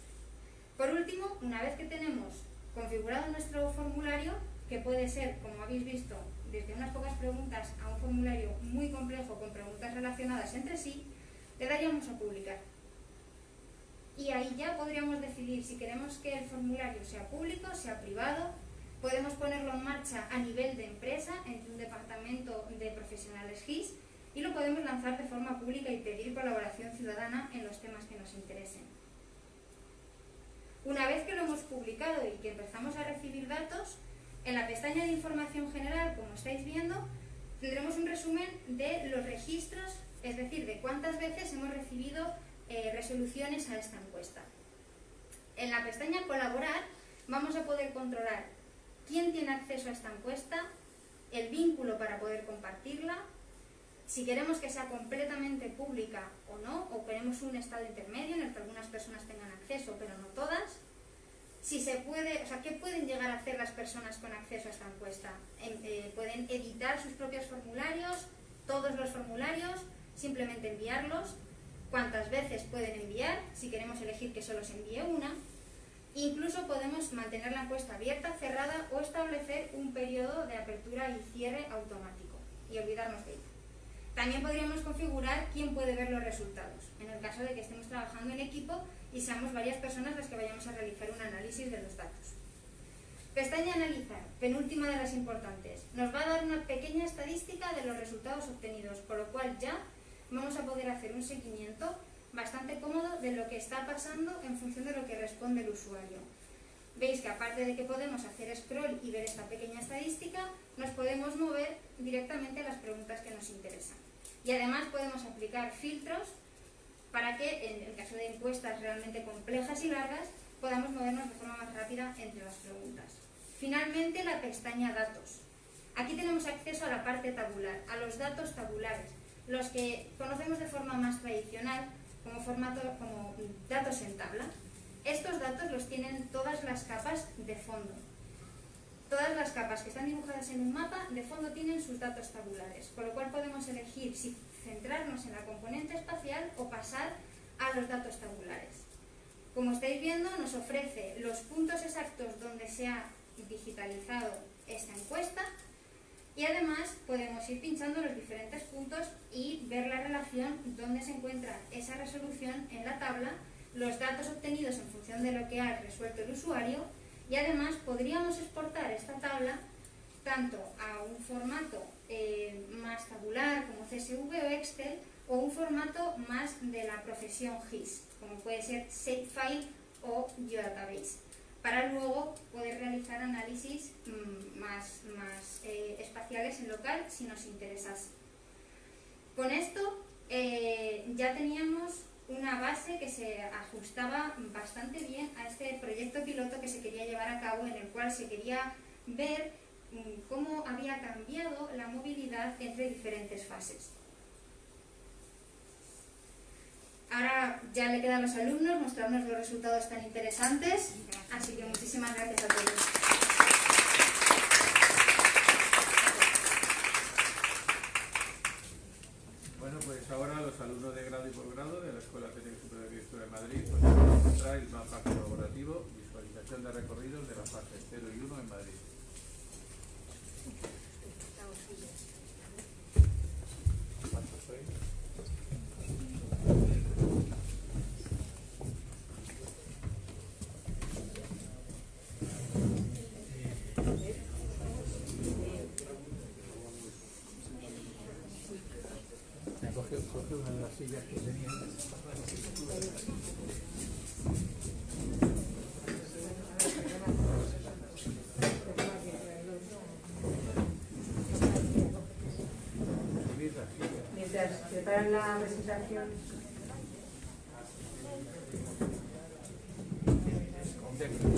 Por último, una vez que tenemos configurado nuestro formulario, que puede ser, como habéis visto, desde unas pocas preguntas a un formulario muy complejo con preguntas relacionadas entre sí, le daríamos a publicar. Y ahí ya podríamos decidir si queremos que el formulario sea público, sea privado. Podemos ponerlo en marcha a nivel de empresa, entre un departamento de profesionales GIS, y lo podemos lanzar de forma pública y pedir colaboración ciudadana en los temas que nos interesen. Una vez que lo hemos publicado y que empezamos a recibir datos, en la pestaña de información general, como estáis viendo, tendremos un resumen de los registros, es decir, de cuántas veces hemos recibido resoluciones a esta encuesta. En la pestaña colaborar vamos a poder controlar quién tiene acceso a esta encuesta, el vínculo para poder compartirla, si queremos que sea completamente pública o no, o queremos un estado intermedio en el que algunas personas tengan acceso pero no todas, si se puede, ¿qué pueden llegar a hacer las personas con acceso a esta encuesta? Pueden editar sus propios formularios, todos los formularios, simplemente enviarlos, cuántas veces pueden enviar, si queremos elegir que solo se envíe una. Incluso podemos mantener la encuesta abierta, cerrada o establecer un periodo de apertura y cierre automático y olvidarnos de ello. También podríamos configurar quién puede ver los resultados, en el caso de que estemos trabajando en equipo y seamos varias personas las que vayamos a realizar un análisis de los datos. Pestaña Analizar, penúltima de las importantes. Nos va a dar una pequeña estadística de los resultados obtenidos, con lo cual ya vamos a poder hacer un seguimiento bastante cómodo de lo que está pasando en función de lo que responde el usuario. Veis que aparte de que podemos hacer scroll y ver esta pequeña estadística, nos podemos mover directamente a las preguntas que nos interesan. Y además podemos aplicar filtros para que, en el caso de encuestas realmente complejas y largas, podamos movernos de forma más rápida entre las preguntas. Finalmente, la pestaña Datos. Aquí tenemos acceso a la parte tabular, a los datos tabulares, los que conocemos de forma más tradicional como datos en tabla. Estos datos los tienen todas las capas de fondo. Todas las capas que están dibujadas en un mapa de fondo tienen sus datos tabulares, con lo cual podemos elegir si centrarnos en la componente espacial o pasar a los datos tabulares. Como estáis viendo, nos ofrece los puntos exactos donde se ha digitalizado esta encuesta y además podemos ir pinchando los diferentes puntos y ver la relación donde se encuentra esa resolución en la tabla, los datos obtenidos en función de lo que ha resuelto el usuario, y además podríamos exportar esta tabla tanto a un formato más tabular como CSV o Excel, o un formato más de la profesión GIS, como puede ser Shapefile o Geodatabase, para luego poder realizar análisis más espaciales en local si nos interesase. Con esto ya teníamos una base que se ajustaba bastante bien a este proyecto piloto que se quería llevar a cabo, en el cual se quería ver cómo había cambiado la movilidad entre diferentes fases. Ahora ya le queda a los alumnos mostrarnos los resultados tan interesantes, así que muchísimas gracias a todos. Bueno, pues ahora los alumnos de grado y posgrado de la Escuela Técnica Superior de Arquitectura de Madrid pues van a mostrar el mapa colaborativo, visualización de recorridos de las fases 0 y 1 en Madrid. Coge una de las sillas que tenía. Mientras preparan la presentación.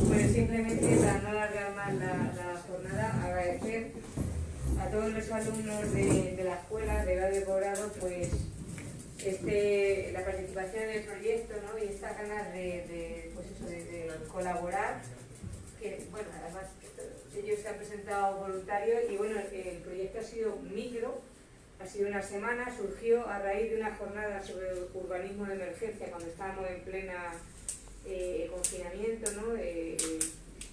Bueno, simplemente para no alargar más la jornada, agradecer a todos los alumnos de la escuela de grado y posgrado pues la participación en el proyecto, ¿no? Y estas ganas de colaborar, que bueno, además ellos se han presentado voluntarios y bueno, el proyecto ha sido micro, ha sido una semana, surgió a raíz de una jornada sobre urbanismo de emergencia cuando estábamos en plena confinamiento, ¿no?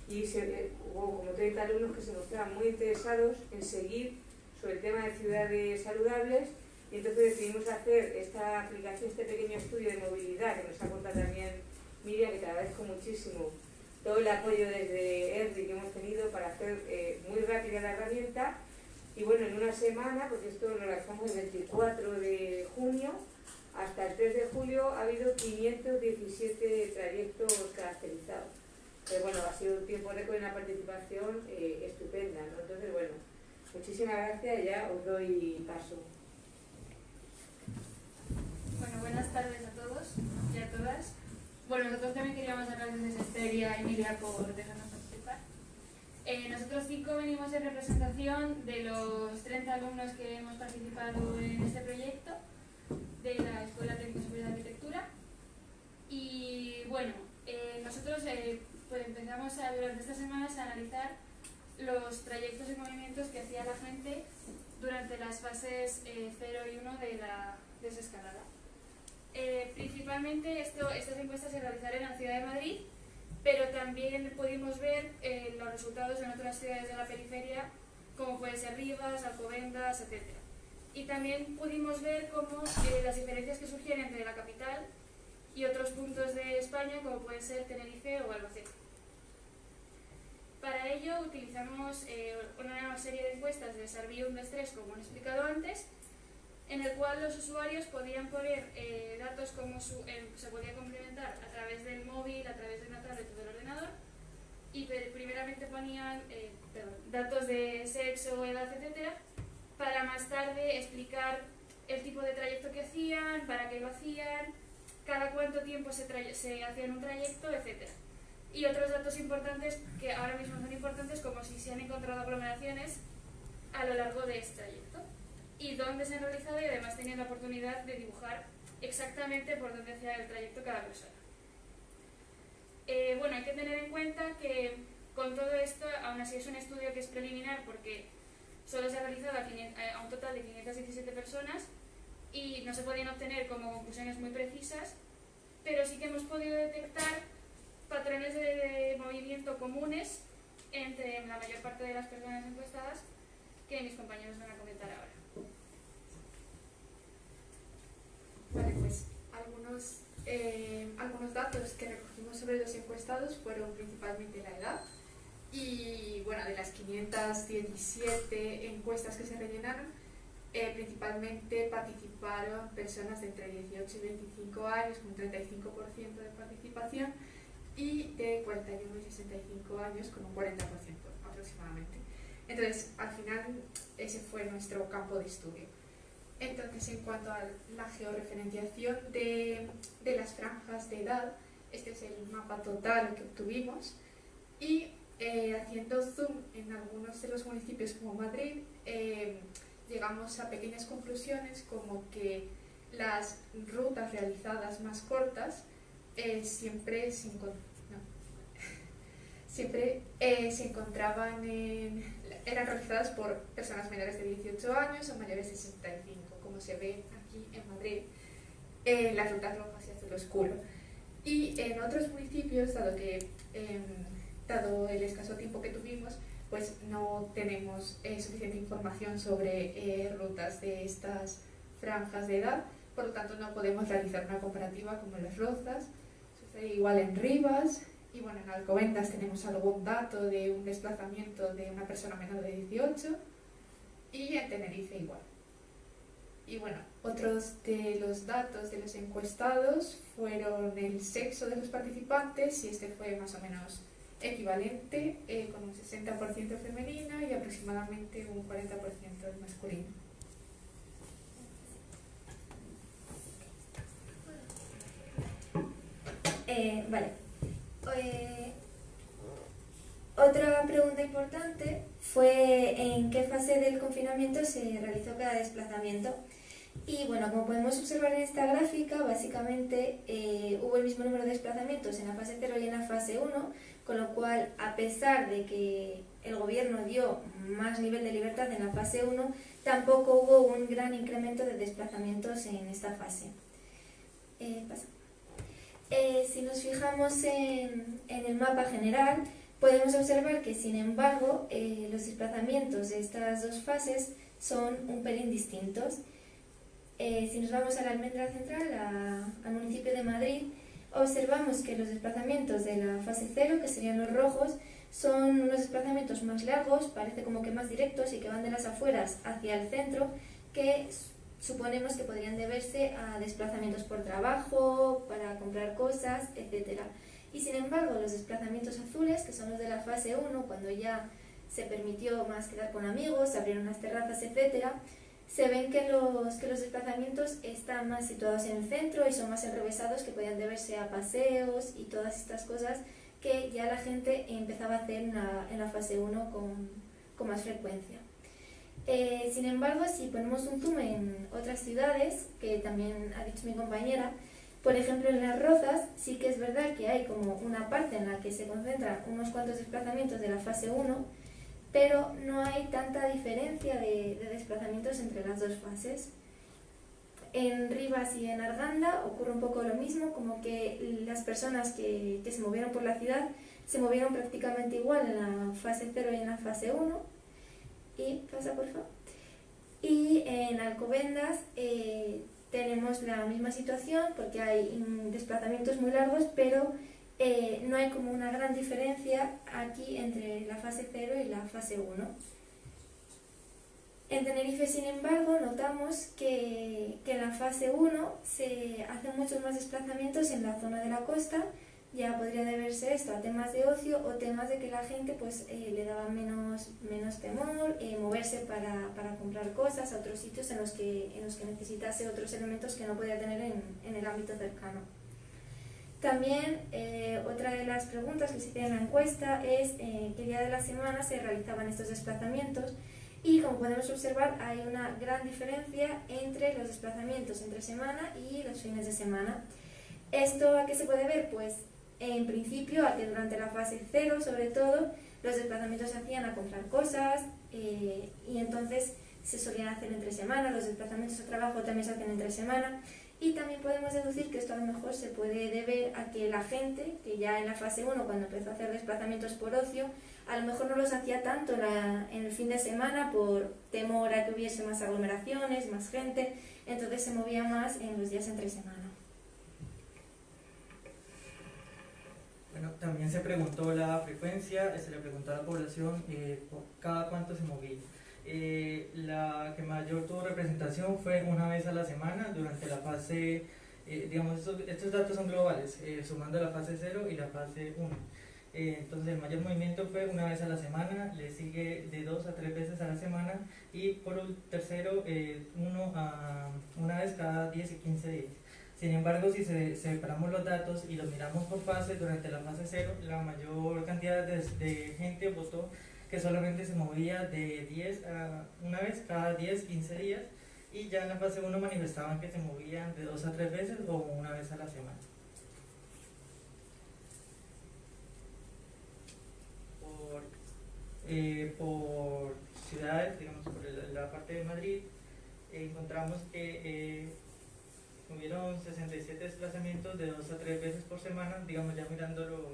Y hubo como 30 alumnos que se mostraban muy interesados en seguir sobre el tema de ciudades saludables, y entonces decidimos hacer esta aplicación, este pequeño estudio de movilidad que nos ha contado también Miriam, que te agradezco muchísimo todo el apoyo desde ERDI que hemos tenido para hacer muy rápida la herramienta. Y bueno, en una semana, porque esto lo lanzamos el 24 de junio, hasta el 3 de julio ha habido 517 trayectos caracterizados. Pero bueno, ha sido un tiempo récord en la participación estupenda, ¿no? Entonces, bueno, muchísimas gracias y ya os doy paso. Bueno, buenas tardes a todos y a todas. Bueno, nosotros también queríamos dar las gracias a Esther y a Emilia por dejarnos participar. Nosotros 5 venimos en representación de los 30 alumnos que hemos participado en este proyecto de la Escuela Técnica Superior de Arquitectura. Y bueno, nosotros pues empezamos durante estas semanas a analizar los trayectos y movimientos que hacía la gente durante las fases 0 y 1 de la desescalada. Principalmente estas encuestas se realizaron en la ciudad de Madrid, pero también pudimos ver los resultados en otras ciudades de la periferia, como puede ser Rivas, Alcobendas, etc. Y también pudimos ver cómo las diferencias que surgían entre la capital y otros puntos de España, como pueden ser Tenerife o Albacete. Para ello utilizamos una serie de encuestas de Sarbi 1, 2, 3, como he explicado antes, en el cual los usuarios podían poner datos como se podía complementar a través del móvil, a través de una tablet o del ordenador, y primeramente ponían datos de sexo, edad, etc., para más tarde explicar el tipo de trayecto que hacían, para qué lo hacían, cada cuánto tiempo se hacían un trayecto, etc. Y otros datos importantes que ahora mismo son importantes, como si se han encontrado aglomeraciones a lo largo de este trayecto y dónde se han realizado, y además tenían la oportunidad de dibujar exactamente por dónde hacía el trayecto cada persona. Bueno, hay que tener en cuenta que con todo esto, aún así es un estudio que es preliminar porque solo se ha realizado a un total de 517 personas y no se podían obtener como conclusiones muy precisas, pero sí que hemos podido detectar patrones de movimiento comunes entre la mayor parte de las personas encuestadas que mis compañeros van a comentar ahora. Vale, pues algunos datos que recogimos sobre los encuestados fueron principalmente la edad y bueno, de las 517 encuestas que se rellenaron, principalmente participaron personas de entre 18 y 25 años con un 35% de participación y de 41 y 65 años con un 40% aproximadamente. Entonces, al final, ese fue nuestro campo de estudio. Entonces, en cuanto a la georreferenciación de las franjas de edad, este es el mapa total que obtuvimos y haciendo zoom en algunos de los municipios como Madrid, llegamos a pequeñas conclusiones como que las rutas realizadas más cortas siempre se encontraban eran realizadas por personas menores de 18 años o mayores de 65, como se ve aquí en Madrid, las rutas rojas y azul oscuro. Y en otros municipios, dado el escaso tiempo que tuvimos, pues no tenemos suficiente información sobre rutas de estas franjas de edad, por lo tanto no podemos realizar una comparativa como en Las Rozas, sucede igual en Rivas, y bueno, en Alcobendas tenemos algún dato de un desplazamiento de una persona menor de 18 y en Tenerife igual. Y bueno, otros de los datos de los encuestados fueron el sexo de los participantes y este fue más o menos equivalente, con un 60% femenino y aproximadamente un 40% masculino. Vale. Otra pregunta importante fue en qué fase del confinamiento se realizó cada desplazamiento. Y bueno, como podemos observar en esta gráfica, básicamente hubo el mismo número de desplazamientos en la fase 0 y en la fase 1, con lo cual, a pesar de que el gobierno dio más nivel de libertad en la fase 1, tampoco hubo un gran incremento de desplazamientos en esta fase. Si nos fijamos en el mapa general, podemos observar que, sin embargo, los desplazamientos de estas dos fases son un pelín distintos. Si nos vamos a la almendra central, al municipio de Madrid, observamos que los desplazamientos de la fase 0, que serían los rojos, son unos desplazamientos más largos, parece como que más directos y que van de las afueras hacia el centro, que suponemos que podrían deberse a desplazamientos por trabajo, para comprar cosas, etc. Y sin embargo, los desplazamientos azules, que son los de la fase 1, cuando ya se permitió más quedar con amigos, se abrieron las terrazas, etc., se ven que los desplazamientos están más situados en el centro y son más enrevesados, que podían deberse a paseos y todas estas cosas que ya la gente empezaba a hacer en la fase 1 con más frecuencia. Sin embargo, si ponemos un zoom en otras ciudades, que también ha dicho mi compañera, por ejemplo en Las Rozas sí que es verdad que hay como una parte en la que se concentran unos cuantos desplazamientos de la fase 1, pero no hay tanta diferencia de desplazamientos entre las dos fases. En Rivas y en Arganda ocurre un poco lo mismo, como que las personas que se movieron por la ciudad se movieron prácticamente igual en la fase 0 y en la fase 1. Y pasa, por favor. Y en Alcobendas tenemos la misma situación porque hay desplazamientos muy largos, pero no hay como una gran diferencia aquí entre la fase 0 y la fase 1. En Tenerife, sin embargo, notamos que en la fase 1 se hacen muchos más desplazamientos en la zona de la costa. Ya podría deberse esto a temas de ocio o temas de que la gente pues le daba menos temor moverse para comprar cosas a otros sitios en los que necesitase otros elementos que no podía tener en el ámbito cercano. También otra de las preguntas que se hicieron en la encuesta es qué día de la semana se realizaban estos desplazamientos, y como podemos observar hay una gran diferencia entre los desplazamientos entre semana y los fines de semana. ¿Esto a qué se puede ver? Pues en principio a que durante la fase 0, sobre todo, los desplazamientos se hacían a comprar cosas y entonces se solían hacer entre semana, los desplazamientos a trabajo también se hacen entre semana, y también podemos deducir que esto a lo mejor se puede deber a que la gente, que ya en la fase 1, cuando empezó a hacer desplazamientos por ocio, a lo mejor no los hacía tanto en el fin de semana por temor a que hubiese más aglomeraciones, más gente, entonces se movía más en los días entre semana. Bueno, también se preguntó la frecuencia, se le preguntó a la población cada cuánto se movía. La que mayor tuvo representación fue una vez a la semana durante la fase, digamos, estos datos son globales, sumando la fase 0 y la fase 1. Entonces el mayor movimiento fue una vez a la semana, le sigue de 2 a 3 veces a la semana y por el tercero una vez cada 10 y 15 días. Sin embargo, si separamos los datos y los miramos por fase, durante la fase 0 la mayor cantidad de gente votó que solamente se movía de 10 a una vez cada 10, 15 días, y ya en la fase 1 manifestaban que se movían de 2 a 3 veces o una vez a la semana. Por ciudades, digamos por la parte de Madrid, encontramos que hubieron 67 desplazamientos de 2 a 3 veces por semana, digamos ya mirándolo,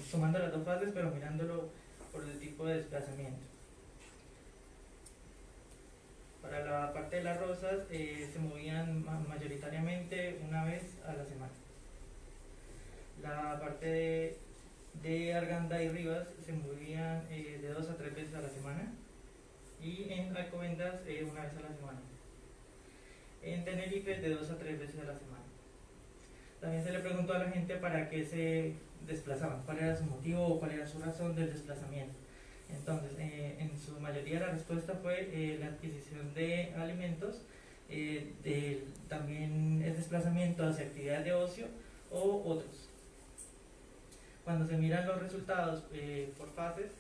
sumando las dos fases, pero mirándolo por el tipo de desplazamiento. Para la parte de las Rosas se movían mayoritariamente una vez a la semana. La parte de Arganda y Rivas se movían de 2 a 3 veces a la semana, y en Alcobendas una vez a la semana. En Tenerife de 2 a 3 veces a la semana. También se le preguntó a la gente para qué se desplazaban, cuál era su motivo o cuál era su razón del desplazamiento. Entonces, en su mayoría la respuesta fue la adquisición de alimentos, también el desplazamiento hacia actividades de ocio o otros. Cuando se miran los resultados por fases,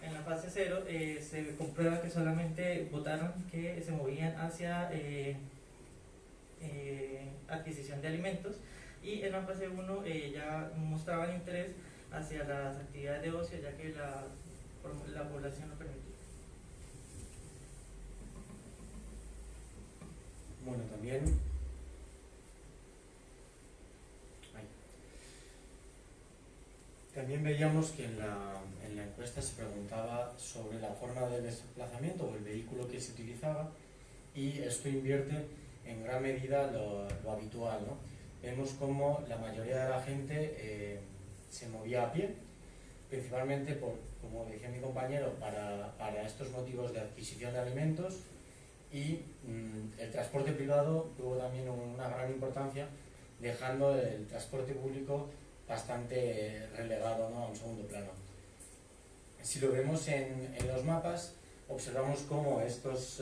en la fase 0 se comprueba que solamente votaron que se movían hacia adquisición de alimentos, y en la fase 1 ya mostraban interés hacia las actividades de ocio, ya que la población lo permitía. Bueno, también veíamos que en la encuesta se preguntaba sobre la forma de desplazamiento o el vehículo que se utilizaba, y esto invierte en gran medida lo habitual, ¿no? Vemos como la mayoría de la gente se movía a pie, principalmente como decía mi compañero, para estos motivos de adquisición de alimentos, y el transporte privado tuvo también una gran importancia, dejando el transporte público bastante relegado, ¿no?, a un segundo plano. Si lo vemos en los mapas, observamos cómo estos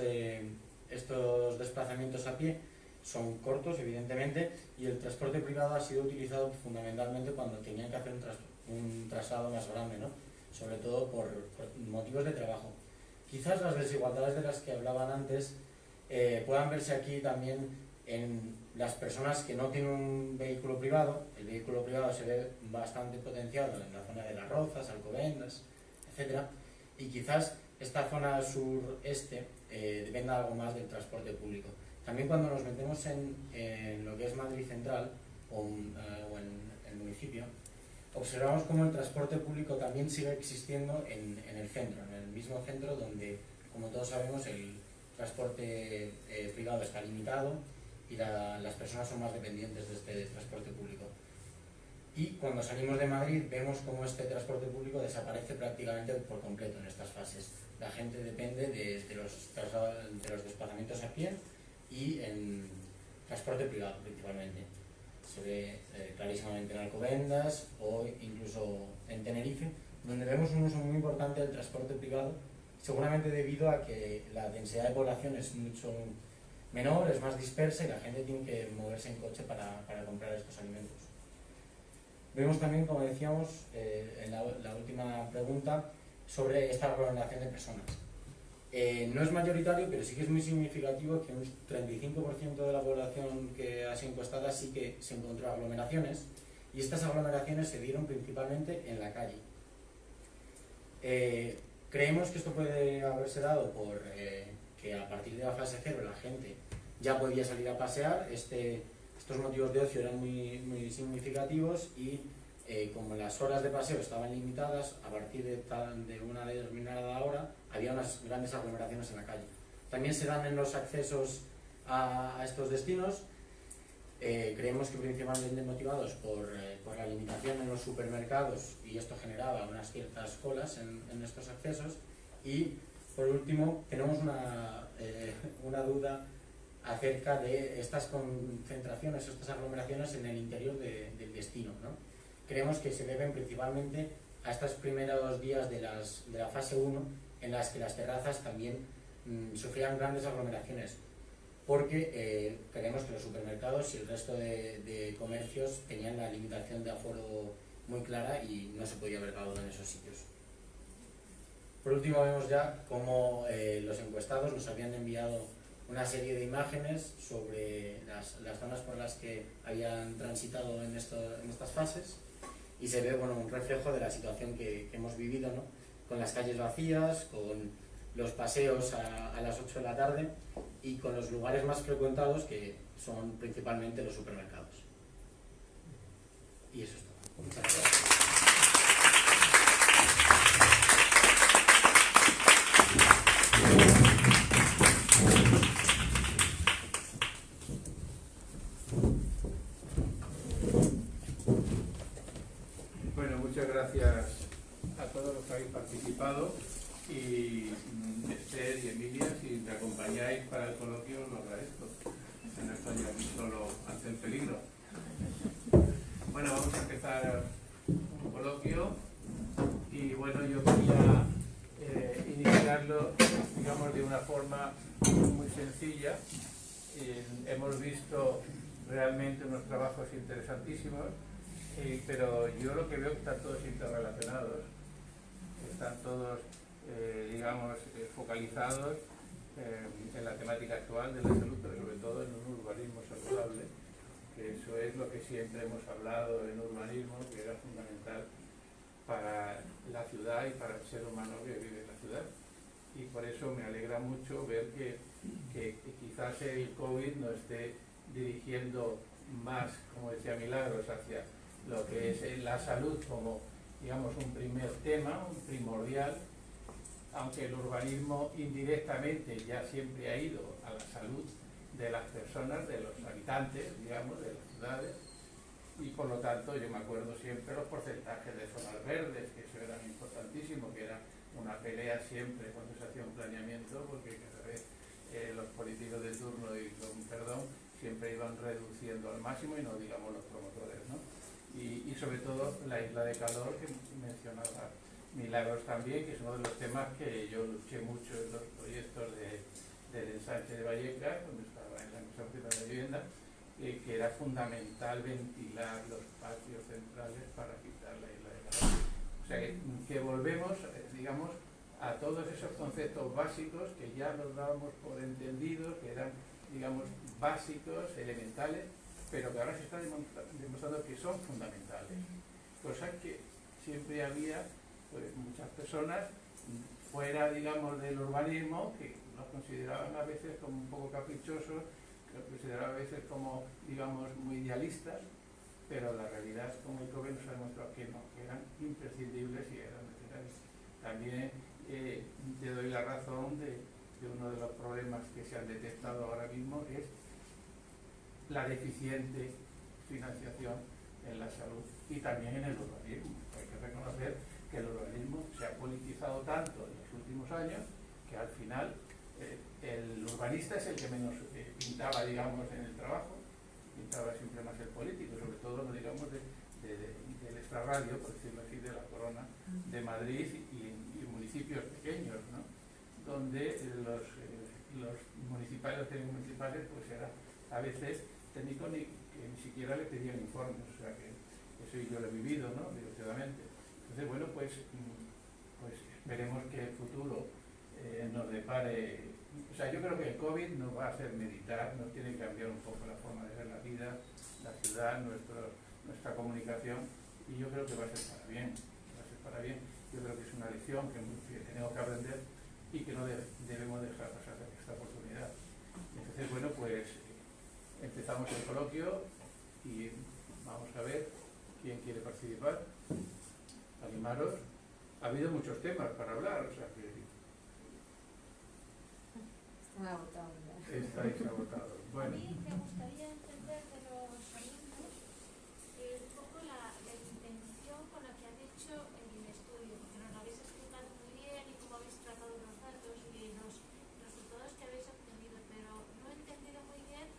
desplazamientos a pie son cortos, evidentemente, y el transporte privado ha sido utilizado fundamentalmente cuando tenían que hacer un traslado más grande, ¿no?, sobre todo por motivos de trabajo. Quizás las desigualdades de las que hablaban antes puedan verse aquí también en las personas que no tienen un vehículo privado. El vehículo privado se ve bastante potenciado en la zona de Las Rozas, Alcobendas, etc. Y quizás esta zona sureste dependa algo más del transporte público. También cuando nos metemos en lo que es Madrid Central o en el municipio, observamos cómo el transporte público también sigue existiendo en el centro, en el mismo centro donde, como todos sabemos, el transporte privado está limitado y las personas son más dependientes de este transporte público. Y cuando salimos de Madrid vemos cómo este transporte público desaparece prácticamente por completo en estas fases. La gente depende de los desplazamientos a pie y en transporte privado principalmente. Se ve clarísimamente en Alcobendas o incluso en Tenerife, donde vemos un uso muy importante del transporte privado, seguramente debido a que la densidad de población es mucho menor, es más dispersa y la gente tiene que moverse en coche para comprar estos alimentos. Vemos también, como decíamos en la última pregunta, sobre esta aglomeración de personas. No es mayoritario, pero sí que es muy significativo que un 35% de la población que ha sido encuestada sí que se encontró aglomeraciones, y estas aglomeraciones se dieron principalmente en la calle. Creemos que esto puede haberse dado por que a partir de la fase 0 la gente ya podía salir a pasear, estos motivos de ocio eran muy significativos y como las horas de paseo estaban limitadas, a partir de una determinada hora había unas grandes aglomeraciones en la calle. También se dan en los accesos a estos destinos, creemos que principalmente motivados por la limitación en los supermercados, y esto generaba unas ciertas colas en estos accesos. Y por último tenemos una duda acerca de estas concentraciones, estas aglomeraciones en el interior del destino, ¿no? Creemos que se deben principalmente a estos primeros días de la fase 1, en las que las terrazas también sufrían grandes aglomeraciones, porque creemos que los supermercados y el resto de comercios tenían la limitación de aforo muy clara y no se podía haber dado en esos sitios. Por último, vemos ya cómo los encuestados nos habían enviado una serie de imágenes sobre las zonas por las que habían transitado en estas fases, y se ve un reflejo de la situación que hemos vivido, ¿no? Con las calles vacías, con los paseos a las 8 de la tarde y con los lugares más frecuentados, que son principalmente los supermercados. Y eso es todo. Muchas gracias. Bueno, muchas gracias a todos los que habéis participado, y Esther y Emilia, si me acompañáis para el coloquio, os lo agradezco. No estoy aquí solo ante el peligro. Bueno, vamos a empezar un coloquio, y bueno, yo quería iniciarlo, digamos, de una forma muy sencilla. Hemos visto realmente unos trabajos interesantísimos, pero yo lo que veo es que están todos interrelacionados, están todos, digamos, focalizados en la temática actual de la salud, pero sobre todo en un urbanismo saludable, que eso es lo que siempre hemos hablado en urbanismo, que era fundamental para la ciudad y para el ser humano que vive en la ciudad. Y por eso me alegra mucho ver que quizás el COVID nos esté dirigiendo más, como decía Milagros, hacia lo que es la salud como, digamos, un primer tema, un primordial, aunque el urbanismo indirectamente ya siempre ha ido a la salud de las personas, de los habitantes, digamos, de las ciudades, y por lo tanto yo me acuerdo siempre los porcentajes de zonas verdes, que eso era importantísimo, que era una pelea siempre cuando se hacía un planeamiento, porque cada vez los políticos de turno, y con perdón, siempre iban reduciendo al máximo, y no digamos los promotores, ¿no? Y sobre todo la isla de calor, que mencionaba Milagros también, que es uno de los temas que yo luché mucho en los proyectos del ensanche de Vallecas, donde estaba en la Comisión de Vivienda, que era fundamental ventilar los patios centrales para quitar la isla de calor. O sea que volvemos, digamos, a todos esos conceptos básicos que ya los dábamos por entendidos, que eran, digamos, básicos, elementales, pero que ahora se está demostrando que son fundamentales. Cosa que siempre había, pues, muchas personas fuera, digamos, del urbanismo, que los consideraban a veces como un poco caprichosos, que los consideraban a veces como, digamos, muy idealistas, pero la realidad es, como el COVID nos ha demostrado que no, que eran imprescindibles y eran necesarios. También te doy la razón de uno de los problemas que se han detectado ahora mismo es la deficiente financiación en la salud y también en el urbanismo. Hay que reconocer que el urbanismo se ha politizado tanto en los últimos años que al final el urbanista es el que menos pintaba, digamos, en el trabajo, pintaba siempre más el político, sobre todo, no digamos, del extrarradio, por decirlo así, de la Corona de Madrid y municipios pequeños, ¿no? Donde los municipales, los técnicos municipales, pues era a veces técnicos que ni siquiera le pedían informes, o sea que eso yo lo he vivido, ¿no? Desgraciadamente. Entonces, bueno, pues veremos que el futuro nos depare. O sea, yo creo que el COVID nos va a hacer meditar, nos tiene que cambiar un poco la forma de ver la vida, la ciudad, nuestra comunicación, y yo creo que va a ser para bien, va a ser para bien. Yo creo que es una lección que tenemos que aprender y que no debemos dejar pasar esta oportunidad. Entonces, bueno, pues empezamos el coloquio y vamos a ver quién quiere participar. Animaros. Ha habido muchos temas para hablar, o sea que... Están agotados ya. Estáis agotados. Bueno. A mí me gustaría entender de los alumnos un poco la intención con la que han hecho el estudio, porque nos lo habéis explicado muy bien y cómo habéis tratado los datos y los resultados que habéis obtenido, pero no he entendido muy bien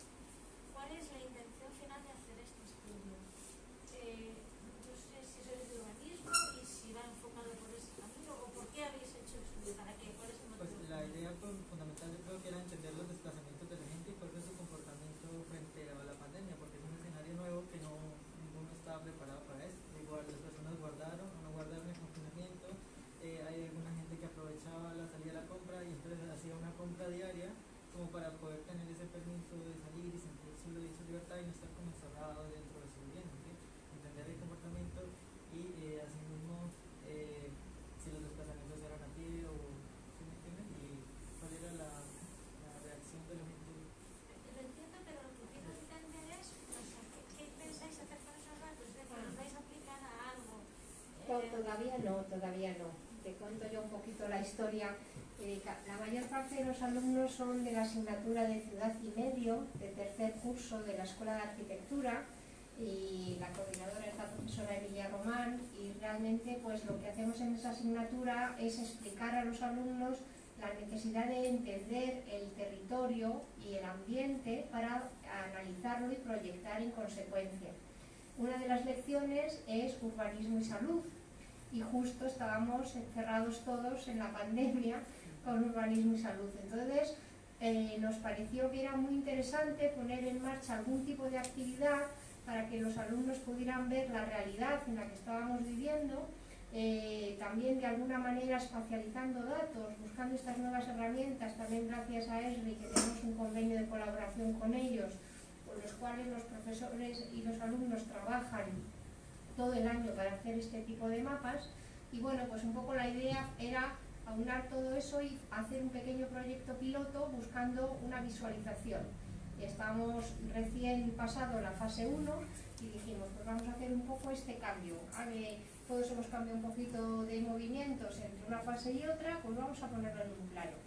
cuál es la intención final de hacer este estudio. No sé si sois de urbanismo y si va enfocado por ese camino o por qué habéis hecho el estudio, para qué, cuál es el motivo. Pues la idea fundamental yo creo que era entender los desplazamientos de la gente y cuál fue su comportamiento frente a la pandemia, porque es un escenario nuevo que ninguno estaba preparado para eso. Igual las personas guardaron o no guardaron el confinamiento, hay alguna gente que aprovechaba la salida a la compra y entonces hacía una compra diaria como para poder tener ese permiso de salir y sentir su libertad y no estar como encerrado dentro de su vivienda, ¿sí? Entender el comportamiento y asimismo si los desplazamientos eran a pie o ¿sí me entienden? Y cuál era la reacción de la gente. Lo entiendo, pero lo que quiero entender es, o sea, ¿qué pensáis hacer con esos datos? Es decir, ¿los vais a aplicar a algo? Todavía no. Te cuento yo un poquito la historia. La mayor parte de los alumnos son de la asignatura de Ciudad y Medio, de tercer curso de la Escuela de Arquitectura, y la coordinadora es la profesora Emilia Román, y realmente pues lo que hacemos en esa asignatura es explicar a los alumnos la necesidad de entender el territorio y el ambiente para analizarlo y proyectar en consecuencia. Una de las lecciones es urbanismo y salud, y justo estábamos encerrados todos en la pandemia con urbanismo y salud. Entonces nos pareció que era muy interesante poner en marcha algún tipo de actividad para que los alumnos pudieran ver la realidad en la que estábamos viviendo, también de alguna manera espacializando datos, buscando estas nuevas herramientas, también gracias a ESRI, que tenemos un convenio de colaboración con ellos, con los cuales los profesores y los alumnos trabajan todo el año para hacer este tipo de mapas. Y bueno, pues un poco la idea era aunar todo eso y hacer un pequeño proyecto piloto buscando una visualización. Estamos recién pasado la fase 1 y dijimos, pues vamos a hacer un poco este cambio. Todos hemos cambiado un poquito de movimientos entre una fase y otra, pues vamos a ponerlo en un plano.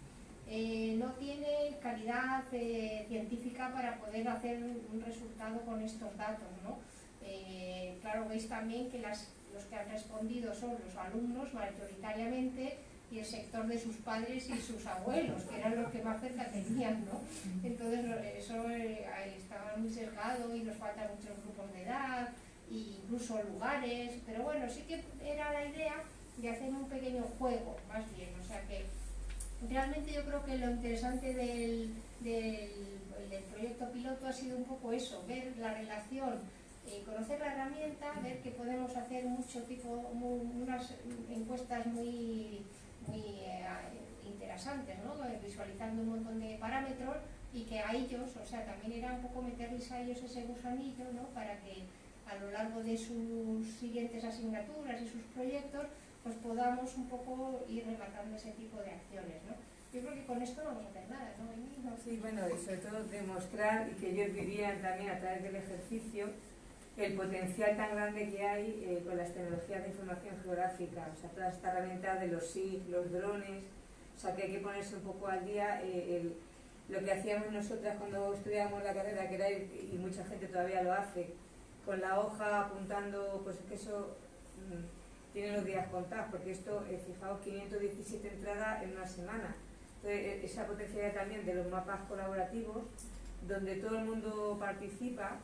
No tiene calidad científica para poder hacer un resultado con estos datos, ¿no? Claro, veis también que los que han respondido son los alumnos mayoritariamente y el sector de sus padres y sus abuelos, que eran los que más cerca tenían, ¿no? Entonces eso estaba muy sesgado y nos faltan muchos grupos de edad e incluso lugares, pero bueno, sí que era la idea de hacer un pequeño juego, más bien, o sea que realmente yo creo que lo interesante del proyecto piloto ha sido un poco eso, ver la relación, conocer la herramienta, ver que podemos hacer unas encuestas muy interesantes, ¿no? Visualizando un montón de parámetros y que a ellos, o sea, también era un poco meterles a ellos ese gusanillo, ¿no? Para que a lo largo de sus siguientes asignaturas y sus proyectos pues podamos un poco ir rematando ese tipo de acciones, ¿no? Yo creo que con esto no vamos a hacer nada, ¿no? Sí, bueno, y sobre todo demostrar y que ellos vivían también a través del ejercicio el potencial tan grande que hay con las tecnologías de información geográfica, o sea, toda esta herramienta de los SIG, los drones, o sea, que hay que ponerse un poco al día. Lo que hacíamos nosotras cuando estudiábamos la carrera, que era y mucha gente todavía lo hace, con la hoja apuntando, pues es que eso tiene los días contados, porque esto, fijaos, 517 entradas en una semana. Entonces, esa potencialidad también de los mapas colaborativos, donde todo el mundo participa,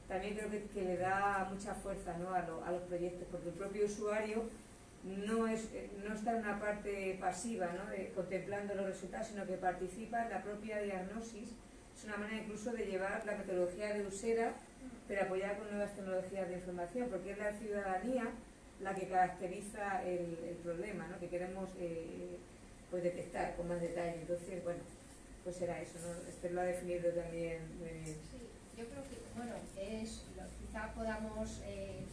también creo que le da mucha fuerza, ¿no? a los proyectos, porque el propio usuario no está en una parte pasiva, ¿no? Contemplando los resultados, sino que participa en la propia diagnosis. Es una manera incluso de llevar la metodología de Usera, pero apoyada con nuevas tecnologías de información, porque es la ciudadanía la que caracteriza el problema, ¿no? Que queremos pues detectar con más detalle. Entonces, bueno, pues será eso, ¿no? Esther lo ha definido también muy bien. Sí. Yo creo que, bueno, quizá podamos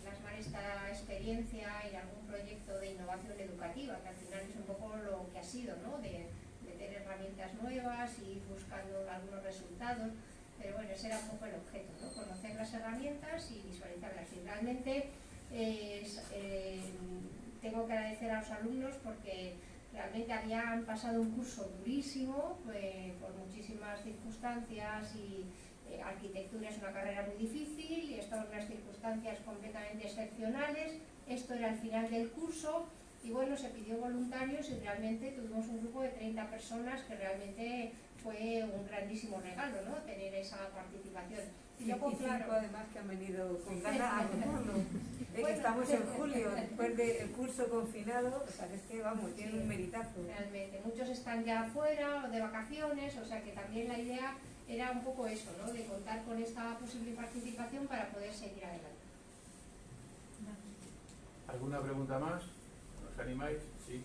plasmar esta experiencia en algún proyecto de innovación educativa, que al final es un poco lo que ha sido, ¿no? De meter herramientas nuevas y ir buscando algunos resultados, pero bueno, ese era un poco el objeto, ¿no? Conocer las herramientas y visualizarlas. Y realmente tengo que agradecer a los alumnos porque realmente habían pasado un curso durísimo, por muchísimas circunstancias, y arquitectura es una carrera muy difícil y estaban unas circunstancias completamente excepcionales. Esto era el final del curso y bueno, se pidió voluntarios y realmente tuvimos un grupo de 30 personas que realmente fue un grandísimo regalo, ¿no? Tener esa participación. Y luego, claro, además que han venido con ganas a alguno. Bueno, estamos en julio, después del curso confinado, o sea que es que vamos, tiene un meritazo. Realmente, muchos están ya afuera o de vacaciones, o sea que también la idea era un poco eso, ¿no? De contar con esta posible participación para poder seguir adelante. ¿Alguna pregunta más? ¿Os animáis? Sí.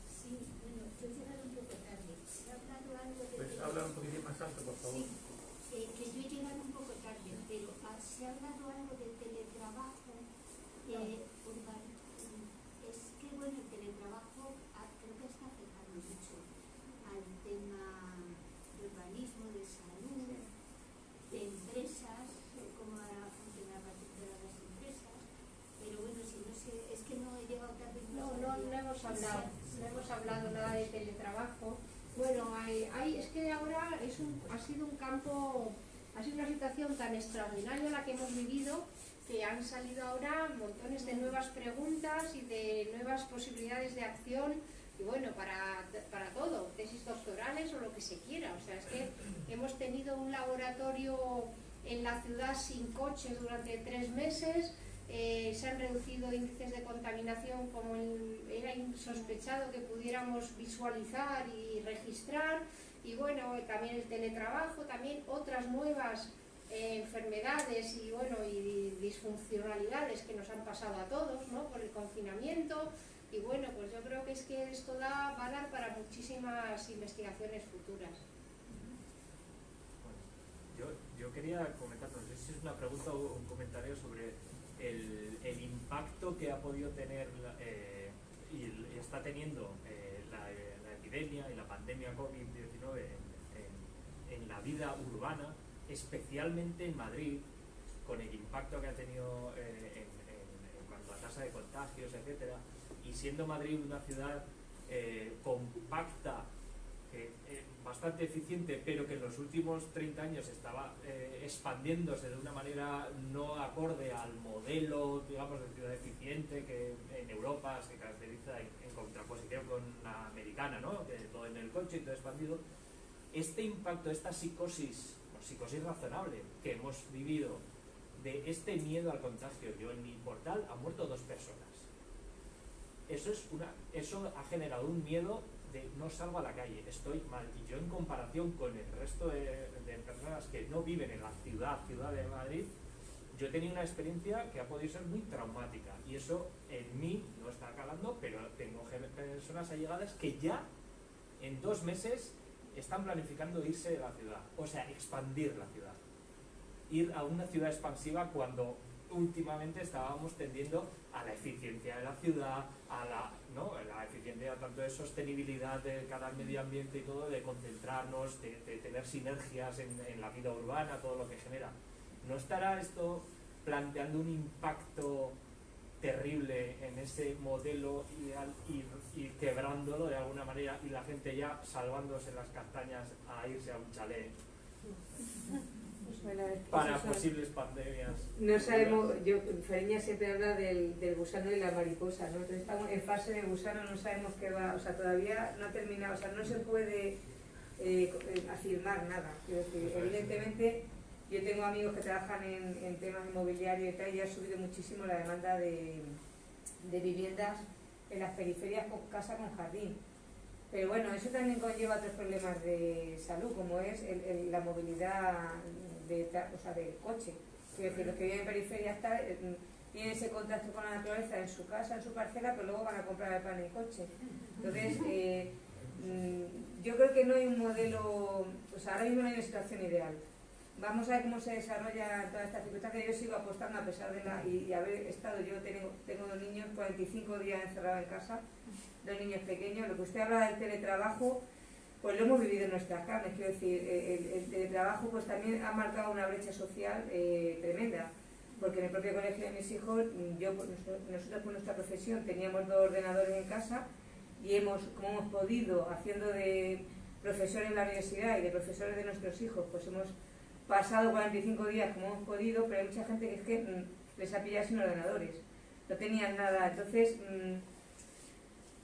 Sí, bueno, yo he llegado un poco tarde. ¿Se ha hablado algo de... Pues habla un poquitín más alto, por favor. Sí, que yo he llegado un poco tarde, pero ¿se ha hablado algo del teletrabajo urbano? Es que, bueno, el teletrabajo creo que está afectando mucho al tema de urbanismo, de salud, de empresas, cómo va a funcionar a partir de las empresas, pero bueno, si no sé, es que no he llegado tarde. No hemos hablado nada de teletrabajo. Bueno, es que ahora ha sido un campo, ha sido una situación tan extraordinaria la que hemos vivido, que han salido ahora montones de nuevas preguntas y de nuevas posibilidades de acción, y bueno, para todo, tesis doctorales o lo que se quiera. O sea, es que hemos tenido un laboratorio en la ciudad sin coche durante 3 meses, se han reducido índices de contaminación como era insospechado que pudiéramos visualizar y registrar, y bueno, también el teletrabajo, también otras nuevas enfermedades y bueno, y disfuncionalidades que nos han pasado a todos, ¿no? Por el confinamiento. Y bueno, pues yo creo que es que esto va a dar para muchísimas investigaciones futuras. Bueno, yo quería comentar, no sé si es una pregunta o un comentario sobre el impacto que ha podido tener y está teniendo la epidemia y la pandemia COVID-19 en la vida urbana, especialmente en Madrid, con el impacto que ha tenido en cuanto a tasa de contagios, etcétera, y siendo Madrid una ciudad compacta, bastante eficiente, pero que en los últimos 30 años estaba expandiéndose de una manera no acorde al modelo, digamos, de ciudad eficiente que en Europa se caracteriza en contraposición con la americana, ¿no? Que todo en el coche y todo expandido. Este impacto, esta psicosis razonable que hemos vivido, de este miedo al contagio. Yo en mi portal han muerto 2 personas. Eso ha generado un miedo de no salgo a la calle, estoy mal. Y yo, en comparación con el resto de personas que no viven en la ciudad de Madrid, yo he tenido una experiencia que ha podido ser muy traumática, y eso en mí no está calando, pero tengo personas allegadas que ya en 2 meses están planificando irse de la ciudad, o sea, expandir la ciudad, ir a una ciudad expansiva, cuando últimamente estábamos tendiendo a la eficiencia de la ciudad, a la eficiencia tanto de sostenibilidad de cada medio ambiente y todo, de concentrarnos, de tener sinergias en la vida urbana, todo lo que genera. ¿No estará esto planteando un impacto terrible en ese modelo y quebrándolo de alguna manera, y la gente ya salvándose las castañas a irse a un chalet para posibles pandemias? No sabemos, Fariña siempre habla del gusano y la mariposa, ¿no? Entonces estamos en fase de gusano, no sabemos qué va, o sea, todavía no ha terminado, o sea, no se puede afirmar nada. Quiero decir, evidentemente, yo tengo amigos que trabajan en temas inmobiliarios y tal, y ha subido muchísimo la demanda de viviendas en las periferias con casa con jardín. Pero bueno, eso también conlleva otros problemas de salud, como es la movilidad del coche. Quiero decir, los que viven en periferia tienen ese contacto con la naturaleza en su casa, en su parcela, pero luego van a comprar el pan en coche. Entonces, yo creo que no hay un modelo, o sea, ahora mismo no hay una situación ideal. vamos a ver cómo se desarrolla toda esta circunstancia. Yo sigo apostando a pesar de y haber estado, yo tengo 2 niños, 45 días encerrados en casa, 2 niños pequeños. Lo que usted habla del teletrabajo, pues lo hemos vivido en nuestras carnes, quiero decir, el teletrabajo pues también ha marcado una brecha social tremenda, porque en el propio colegio de mis hijos, nosotros por nuestra profesión teníamos 2 ordenadores en casa y como hemos podido, haciendo de profesores en la universidad y de profesores de nuestros hijos, pues hemos pasado 45 días como hemos podido, pero hay mucha gente que es que les ha pillado sin ordenadores, no tenían nada. Entonces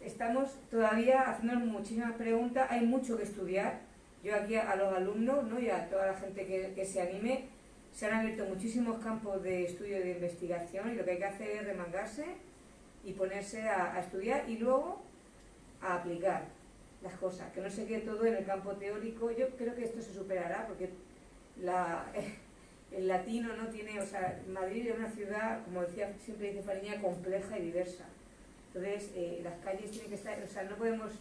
estamos todavía haciendo muchísimas preguntas, hay mucho que estudiar. Yo aquí a los alumnos, ¿no?, y a toda la gente que se anime, se han abierto muchísimos campos de estudio y de investigación, y lo que hay que hacer es remangarse y ponerse a estudiar y luego a aplicar las cosas, que no se quede todo en el campo teórico. Yo creo que esto se superará, porque el latino no tiene, o sea, Madrid es una ciudad, como decía, siempre dice Fariña, compleja y diversa. Entonces, las calles tienen que estar, o sea, no podemos,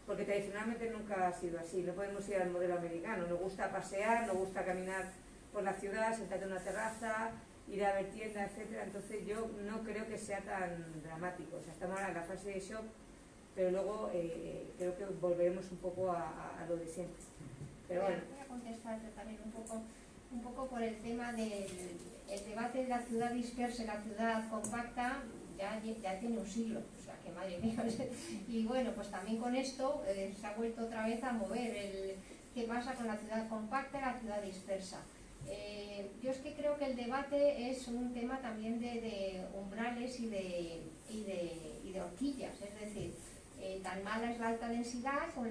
porque tradicionalmente nunca ha sido así, no podemos ir al modelo americano. Nos gusta pasear, nos gusta caminar por la ciudad, sentarte en una terraza, ir a ver tiendas, etcétera. Entonces yo no creo que sea tan dramático. O sea, estamos ahora en la fase de shock, pero luego creo que volveremos un poco a lo de siempre. Pero bueno. Voy a contestarte también un poco por el tema del debate de la ciudad dispersa y la ciudad compacta. Ya tiene un siglo, o sea que madre mía. Y bueno, pues también con esto se ha vuelto otra vez a mover qué pasa con la ciudad compacta y la ciudad dispersa. Yo es que creo que el debate es un tema también de umbrales y de horquillas, es decir, tan mala es la alta densidad como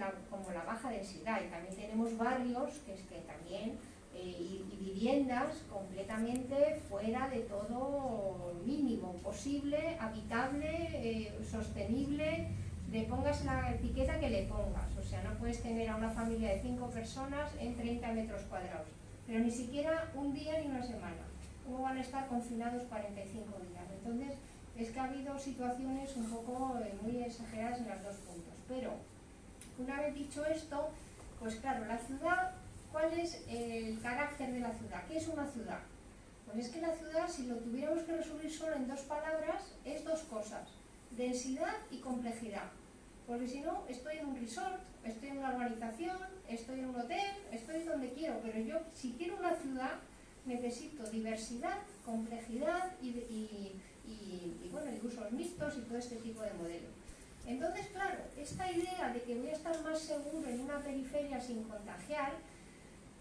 la baja densidad, y también tenemos barrios que también y viviendas completamente fuera de todo mínimo posible, habitable, sostenible, le pongas la etiqueta que le pongas. O sea, no puedes tener a una familia de 5 personas en 30 metros cuadrados, pero ni siquiera un día ni una semana. ¿Cómo van a estar confinados 45 días? Entonces, es que ha habido situaciones un poco muy exageradas en los 2 puntos. Pero, una vez dicho esto, pues claro, la ciudad, ¿cuál es el carácter de la ciudad? ¿Qué es una ciudad? Pues es que la ciudad, si lo tuviéramos que resumir solo en 2 palabras, es 2 cosas: densidad y complejidad. Porque si no, estoy en un resort, estoy en una urbanización, estoy en un hotel, estoy donde quiero, pero yo, si quiero una ciudad, necesito diversidad, complejidad y bueno, y usos mixtos y todo este tipo de modelos. Entonces, claro, esta idea de que voy a estar más seguro en una periferia sin contagiar,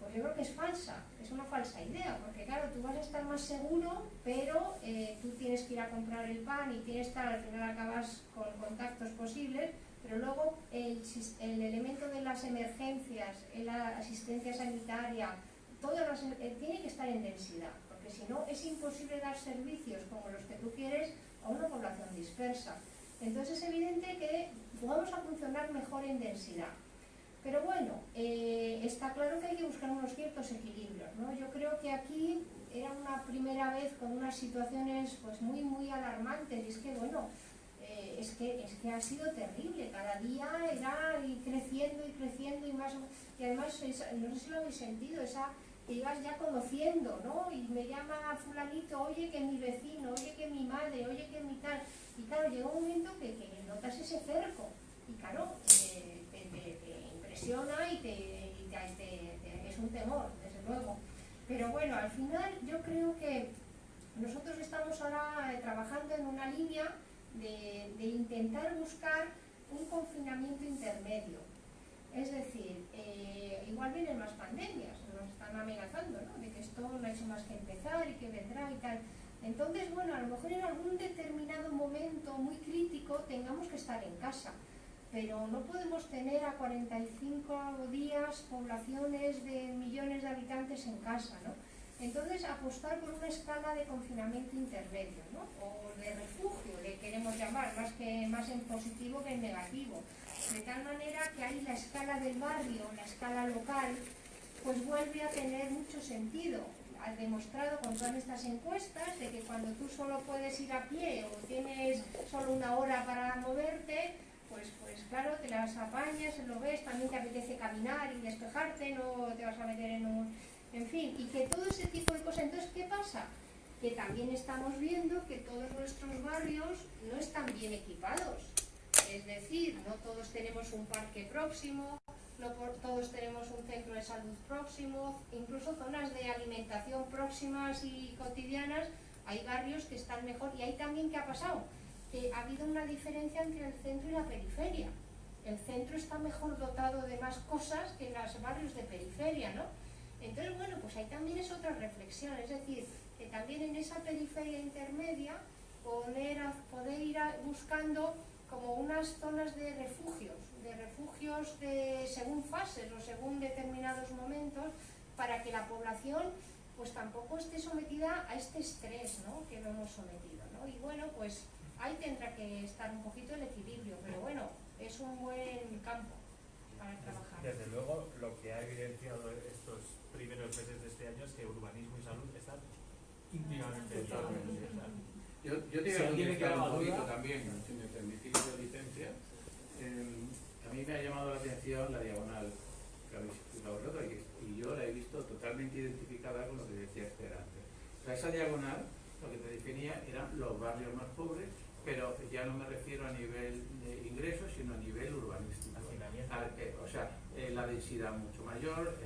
pues yo creo que es falsa, es una falsa idea, porque claro, tú vas a estar más seguro, pero tú tienes que ir a comprar el pan y tienes que estar, al final acabas con contactos posibles, pero luego el elemento de las emergencias, la asistencia sanitaria, todo tiene que estar en densidad, porque si no es imposible dar servicios como los que tú quieres a una población dispersa. Entonces es evidente que vamos a funcionar mejor en densidad. Pero bueno, está claro que hay que buscar unos ciertos equilibrios, ¿no? Yo creo que aquí era una primera vez con unas situaciones pues muy alarmantes, y es que bueno, es que ha sido terrible, cada día era ir creciendo y más, y además, no sé si lo habéis sentido, que ibas ya conociendo, ¿no? Y me llama fulanito, oye que mi vecino, oye que mi madre, oye que mi tal, y claro, llega un momento que notas ese cerco, y claro, te impresiona y es un temor, desde luego. Pero bueno, al final yo creo que nosotros estamos ahora trabajando en una línea de intentar buscar un confinamiento intermedio. Es decir, igual vienen más pandemias, nos están amenazando, ¿no?, de que esto no ha hecho más que empezar y que vendrá y tal. Entonces, bueno, a lo mejor en algún determinado momento muy crítico tengamos que estar en casa, pero no podemos tener a 45 días poblaciones de millones de habitantes en casa, ¿no? Entonces, apostar por una escala de confinamiento intermedio, ¿no?, o de refugio, le queremos llamar, más en positivo que en negativo, de tal manera que ahí la escala del barrio, la escala local, pues vuelve a tener mucho sentido. Ha demostrado con todas estas encuestas de que cuando tú solo puedes ir a pie o tienes solo una hora para moverte, pues claro, te las apañas, lo ves, también te apetece caminar y despejarte, no te vas a meter en en fin, y que todo ese tipo de cosas. Entonces, ¿qué pasa? Que también estamos viendo que todos nuestros barrios no están bien equipados. Es decir, no todos tenemos un parque próximo, no todos tenemos un centro de salud próximo, incluso zonas de alimentación próximas y cotidianas. Hay barrios que están mejor, y ahí también, ¿qué ha pasado? Que ha habido una diferencia entre el centro y la periferia. El centro está mejor dotado de más cosas que los barrios de periferia, ¿no? Entonces, bueno, pues ahí también es otra reflexión, es decir, que también en esa periferia intermedia poder ir buscando como unas zonas de refugios según fases o según determinados momentos, para que la población pues tampoco esté sometida a este estrés, ¿no?, que lo hemos sometido, ¿no? Y bueno, pues ahí tendrá que estar un poquito el equilibrio, pero bueno, es un buen campo para trabajar. Desde luego, lo que ha evidenciado estos primeros meses de este año es que urbanismo y salud están íntimamente ligados. Yo te voy a contestar un poquito también, si me permitís la licencia. A mí me ha llamado la atención la diagonal que habéis explicado vosotros, y yo la he visto totalmente identificada con lo que decía Esther antes. O sea, esa diagonal lo que te definía eran los barrios más pobres, pero ya no me refiero a nivel de ingresos, sino a nivel urbanístico. O sea, la densidad mucho mayor,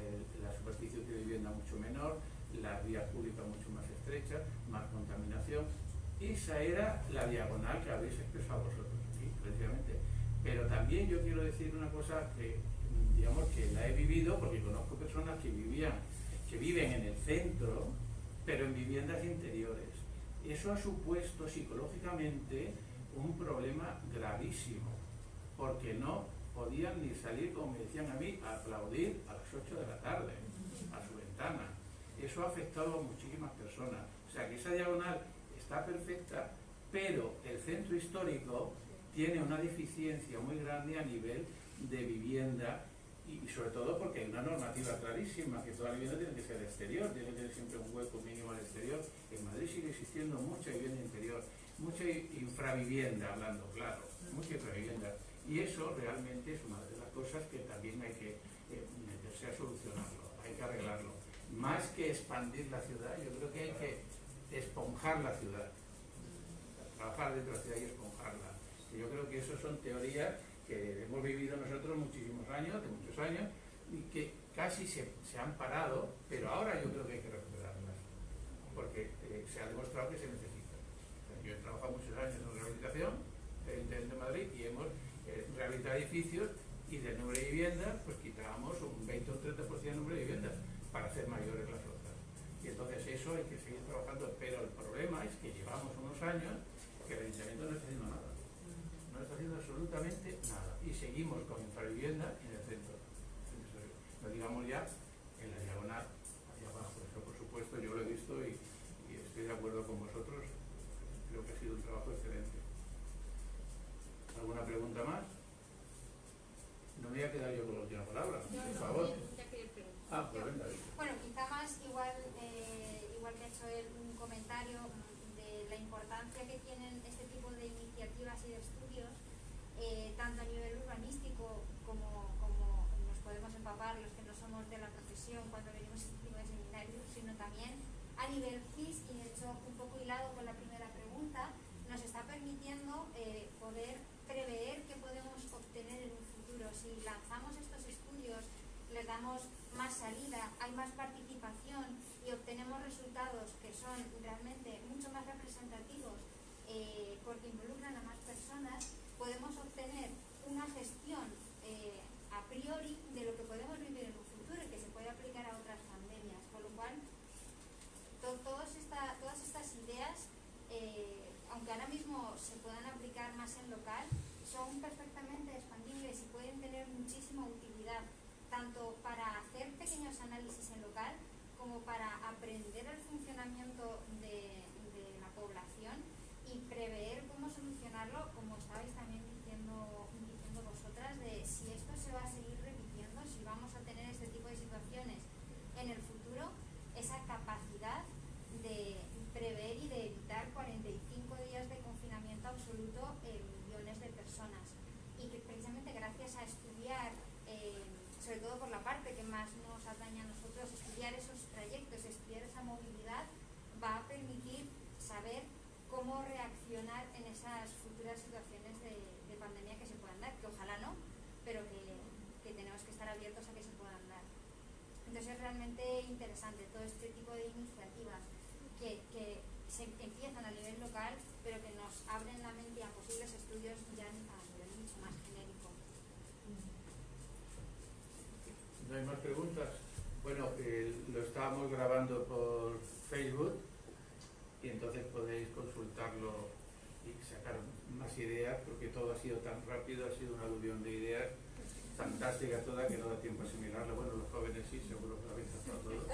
la superficie de vivienda mucho menor, las vías públicas mucho más estrechas, más contaminación. Esa era la diagonal que habéis expresado vosotros aquí, precisamente. Pero también yo quiero decir una cosa que, digamos, que la he vivido porque conozco personas que viven en el centro, pero en viviendas interiores. Eso ha supuesto psicológicamente un problema gravísimo, porque no podían ni salir, como me decían a mí, a aplaudir a las 8 de la tarde a su ventana. Eso ha afectado a muchísimas personas. O sea que esa diagonal está perfecta, pero el centro histórico tiene una deficiencia muy grande a nivel de vivienda, y sobre todo porque hay una normativa clarísima, que toda la vivienda tiene que ser exterior, tiene que tener siempre un hueco mínimo al exterior. En Madrid sigue existiendo mucha vivienda interior, mucha infravivienda, hablando claro, mucha infravivienda, y eso realmente es una de las cosas que también hay que meterse a solucionarlo, hay que arreglarlo. Más que expandir la ciudad, yo creo que hay que esponjar la ciudad, trabajar dentro de la ciudad y esponjarla. Y yo creo que eso son teorías que hemos vivido nosotros muchísimos años, de muchos años, y que casi se han parado, pero ahora yo creo que hay que recuperarlas, porque se ha demostrado que se necesita. Yo he trabajado muchos años en rehabilitación de Madrid y hemos rehabilitado edificios, y del número de viviendas pues quitábamos un 20 o un 30% del número de viviendas para hacer mayores las otras. Y entonces eso hay que seguir trabajando, pero el problema es que llevamos unos años que el ayuntamiento no está haciendo nada. No está haciendo absolutamente nada. Y seguimos con infravivienda en el centro. No digamos ya en la diagonal hacia abajo. Eso, por supuesto, yo lo he visto y estoy de acuerdo con vosotros. Creo que ha sido un trabajo excelente. ¿Alguna pregunta más? No me voy a quedar yo con la última palabra, por favor. Pues venga. Bueno, quizá más igual que ha hecho él, un comentario de la importancia que tienen este tipo de iniciativas y de estudios, tanto a nivel urbanístico como nos podemos empapar los que no somos de la profesión cuando venimos a este tipo de seminarios, sino también a nivel CIS, y de hecho un poco hilado con la primera pregunta, nos está permitiendo poder prever qué podemos obtener en un futuro. Si lanzamos estos estudios, les damos más salida, hay más participación y obtenemos resultados que son realmente mucho más representativos porque involucran a más personas, podemos obtener una gestión a priori de lo que podemos vivir en un futuro y que se puede aplicar a otras pandemias, con lo cual todas estas ideas, aunque ahora mismo se puedan aplicar más en local, son perfectamente expandibles y pueden tener muchísima utilidad, tanto para hacer pequeños análisis en local como para aprender el funcionamiento de la población y prever cómo solucionarlo, como estabais también diciendo vosotras, de si esto se va a seguir repitiendo, si vamos a tener este tipo de situaciones en el futuro, esa capacidad de prever y de evitar 45 días de confinamiento absoluto en millones de personas, y que precisamente gracias a estudiar, sobre todo por la parte que más nos atañe a nosotros, estudiar esos trayectos saber cómo reaccionar en esas futuras situaciones de pandemia que se puedan dar, que ojalá no, pero que tenemos que estar abiertos a que se puedan dar. Entonces es realmente interesante todo este tipo de iniciativas que se empiezan a nivel local, pero que nos abren la mente a posibles estudios ya a nivel mucho más genérico. ¿No hay más preguntas? Bueno, lo estábamos grabando por Facebook y entonces podéis consultarlo y sacar más ideas, porque todo ha sido tan rápido, ha sido un aluvión de ideas fantástica toda que no da tiempo a asimilarlo. Bueno, los jóvenes sí, seguro que lo habéis tratado todo,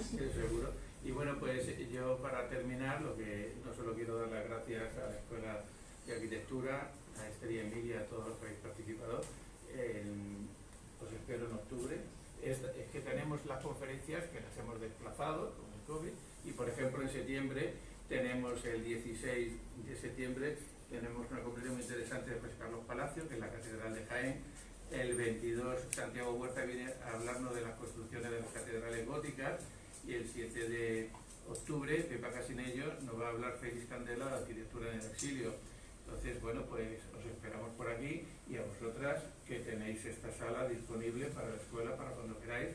sí, seguro. Y bueno, pues yo para terminar, no solo quiero dar las gracias a la Escuela de Arquitectura, a Esther y Emilia, a todos los que habéis participado. Os espero en octubre. Es que tenemos las conferencias que las hemos desplazado con el COVID y por ejemplo en septiembre tenemos el 16 de septiembre tenemos una conferencia muy interesante de Carlos Palacio, que es la Catedral de Jaén. El 22 Santiago Huerta viene a hablarnos de las construcciones de las catedrales góticas y el 7 de octubre Pepa Casinello nos va a hablar Félix Candela de arquitectura en el exilio. Entonces, bueno, pues os esperamos por aquí y a vosotras que tenéis esta sala disponible para la escuela, para cuando queráis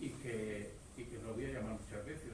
y que os lo voy a llamar muchas veces.